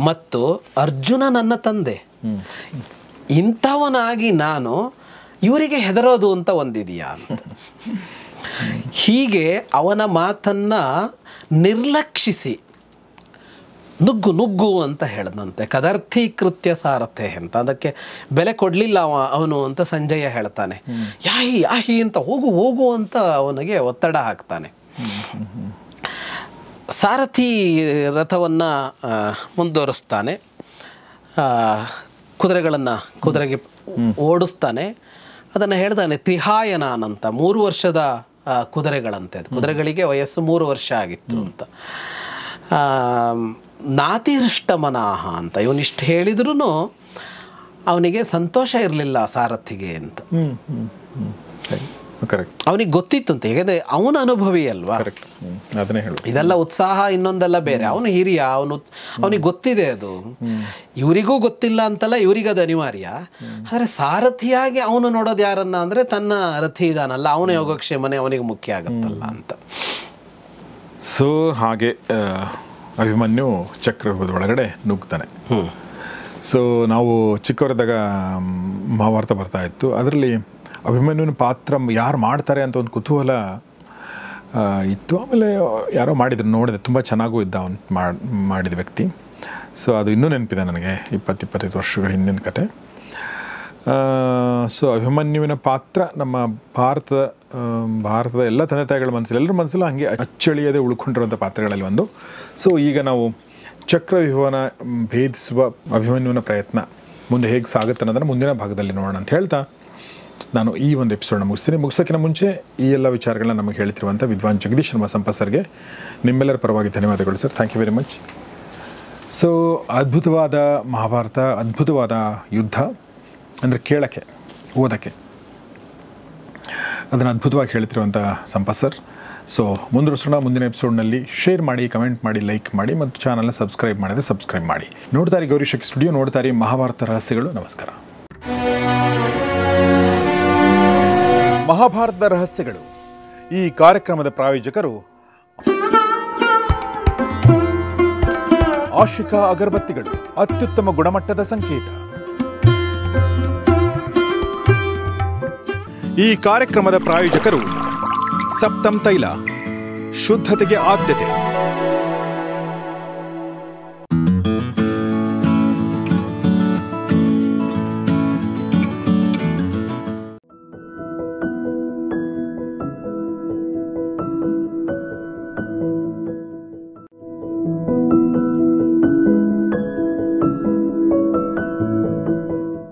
ಮತ್ತು ಅರ್ಜುನ ನನ್ನ ತಂದೆ. ಇಂಥವನಾಗಿ ನಾನು ಇವರಿಗೆ ಹೆದರೋದು ಅಂತ ಒಂದಿದೆಯಾ ಅಂತ. ಹೀಗೆ ಅವನ ಮಾತನ್ನ ನಿರ್ಲಕ್ಷಿಸಿ ನುಗ್ಗು ನುಗ್ಗು ಅಂತ ಹೇಳ್ದಂತೆ. ಕದರ್ಥೀಕೃತ್ಯ ಸಾರಥೆ ಅಂತ, ಅದಕ್ಕೆ ಬೆಲೆ ಕೊಡಲಿಲ್ಲ ಅವನು ಅಂತ ಸಂಜಯ ಹೇಳ್ತಾನೆ. ಯಾಹಿ ಯಾಹಿ ಅಂತ, ಹೋಗು ಹೋಗು ಅಂತ ಅವನಿಗೆ ಒತ್ತಡ ಹಾಕ್ತಾನೆ. ಸಾರಥಿ ರಥವನ್ನು ಮುಂದುವರಿಸ್ತಾನೆ, ಕುದುರೆಗೆ ಓಡಿಸ್ತಾನೆ. ಅದನ್ನು ಹೇಳ್ತಾನೆ ತ್ರಿಹಾಯನಾನ್ ಅಂತ, 3 ವರ್ಷದ ಕುದುರೆಗಳಂತೆ. ಕುದುರೆಗಳಿಗೆ ವಯಸ್ಸು 3 ವರ್ಷ ಆಗಿತ್ತು ಅಂತ. ನಾತಿಹೃಷ್ಟಮನಾಹ ಅಂತ, ಇವನಿಷ್ಟು ಹೇಳಿದ್ರೂ ಅವನಿಗೆ ಸಂತೋಷ ಇರಲಿಲ್ಲ ಸಾರಥಿಗೆ ಅಂತ. ಕರೆಕ್ಟ್, ಅವನಿಗೆ ಗೊತ್ತಿತ್ತು ಅಂತ, ಯಾಕಂದ್ರೆ ಅವನ ಅನುಭವಿ ಅಲ್ವಾ. ಕರೆಕ್ಟ್, ಅದನ್ನೇ ಹೇಳು. ಇದೆಲ್ಲ ಉತ್ಸಾಹ ಇನ್ನೊಂದೆಲ್ಲ ಬೇರೆ. ಅವನು ಹಿರಿಯ, ಅವನಿಗೆ ಗೊತ್ತಿದೆ ಅದು. ಇವರಿಗೂ ಗೊತ್ತಿಲ್ಲ ಅಂತಲ್ಲ, ಇವರಿಗೆ ಅದು ಅನಿವಾರ್ಯ. ಆದರೆ ಸಾರಥಿಯಾಗಿ ಅವನು ನೋಡೋದು ಯಾರನ್ನ ಅಂದರೆ ತನ್ನ ರಥಿ ಇದಾನಲ್ಲ, ಅವನ ಯೋಗಕ್ಷೇಮನೆ ಅವನಿಗೆ ಮುಖ್ಯ ಆಗುತ್ತಲ್ಲ ಅಂತ. ಸೊ ಹಾಗೆ ಅಭಿಮನ್ಯು ಚಕ್ರವ್ಯೂಹದ ಒಳಗಡೆ ನುಗ್ತಾನೆ. ಸೊ ನಾವು ಚಿಕ್ಕವರಿದ್ದಾಗ ಮಹಾಭಾರತ ಬರ್ತಾ ಇತ್ತು, ಅದರಲ್ಲಿ ಅಭಿಮನ್ಯುವಿನ ಪಾತ್ರ ಯಾರು ಮಾಡ್ತಾರೆ ಅಂತ ಒಂದು ಕುತೂಹಲ ಇತ್ತು. ಆಮೇಲೆ ಯಾರೋ ಮಾಡಿದ್ರು, ನೋಡಿದೆ, ತುಂಬ ಚೆನ್ನಾಗೂ ಇದ್ದ ಅವನು ಮಾಡಿದ ವ್ಯಕ್ತಿ. ಸೊ ಅದು ಇನ್ನೂ ನೆನಪಿದೆ ನನಗೆ, 20-25 ವರ್ಷಗಳ ಹಿಂದಿನ ಕತೆ. ಸೊ ಅಭಿಮನ್ಯುವಿನ ಪಾತ್ರ ನಮ್ಮ ಭಾರತದ ಎಲ್ಲ ತಂದೆ ತಾಯಿಗಳ ಮನಸ್ಸಲ್ಲಿ, ಎಲ್ಲರ ಮನಸ್ಸಲ್ಲೂ ಹಾಗೆ ಅಚ್ಚಳಿಯದೆ ಉಳ್ಕೊಂಡಿರುವಂಥ ಪಾತ್ರಗಳಲ್ಲಿ ಒಂದು. ಸೊ ಈಗ ನಾವು ಚಕ್ರವ್ಯೂಹನ ಭೇದಿಸುವ ಅಭಿಮನ್ಯುವಿನ ಪ್ರಯತ್ನ ಮುಂದೆ ಹೇಗೆ ಸಾಗುತ್ತೆ ಅನ್ನೋದನ್ನು ಮುಂದಿನ ಭಾಗದಲ್ಲಿ ನೋಡೋಣ ಅಂತ ಹೇಳ್ತಾ ನಾನು ಈ ಒಂದು ಎಪಿಸೋಡ್ನ ಮುಗಿಸೋಕ್ಕಿಂತ ಮುಂಚೆ ಈ ಎಲ್ಲ ವಿಚಾರಗಳನ್ನ ನಮಗೆ ಹೇಳ್ತಿರುವಂಥ ವಿದ್ವಾನ್ ಜಗದೀಶ್ ಶರ್ಮಾ ಸಂಪತ್ ಸರ್ಗೆ ನಿಮ್ಮೆಲ್ಲರ ಪರವಾಗಿ ಧನ್ಯವಾದಗಳು sir. Thank you very much. So ಅದ್ಭುತವಾದ ಮಹಾಭಾರತ, ಅದ್ಭುತವಾದ ಯುದ್ಧ ಅಂದರೆ ಕೇಳೋಕ್ಕೆ, ಓದೋಕ್ಕೆ, ಅದನ್ನು ಅದ್ಭುತವಾಗಿ ಹೇಳ್ತಿರುವಂಥ ಸಂಪತ್ ಸರ್. ಸೊ ಮುಂದುವರಿಸೋಣ. ಮುಂದಿನ ಎಪಿಸೋಡ್ನಲ್ಲಿ ಶೇರ್ ಮಾಡಿ, ಕಮೆಂಟ್ ಮಾಡಿ, ಲೈಕ್ ಮಾಡಿ ಮತ್ತು ಚಾನಲ್ನ ಸಬ್ಸ್ಕ್ರೈಬ್ ಮಾಡಿದ್ರೆ ಸಬ್ಸ್ಕ್ರೈಬ್ ಮಾಡಿ. ನೋಡ್ತಾರೆ ಗೌರಿಶಕ್ತಿ ಸ್ಟುಡಿಯೋ, ನೋಡ್ತಾರೆ ಮಹಾಭಾರತ ರಹಸ್ಯಗಳು. ನಮಸ್ಕಾರ. ಮಹಾಭಾರತದ ರಹಸ್ಯಗಳು ಈ ಕಾರ್ಯಕ್ರಮದ ಪ್ರಾಯೋಜಕರು ಆಶಿಕಾ ಅಗರಬತ್ತಿಗಳು, ಅತ್ಯುತ್ತಮ ಗುಣಮಟ್ಟದ ಸಂಕೇತ. ಈ ಕಾರ್ಯಕ್ರಮದ ಪ್ರಾಯೋಜಕರು ಸಪ್ತಮ್ ತೈಲ, ಶುದ್ಧತೆಗೆ ಆದ್ಯತೆ.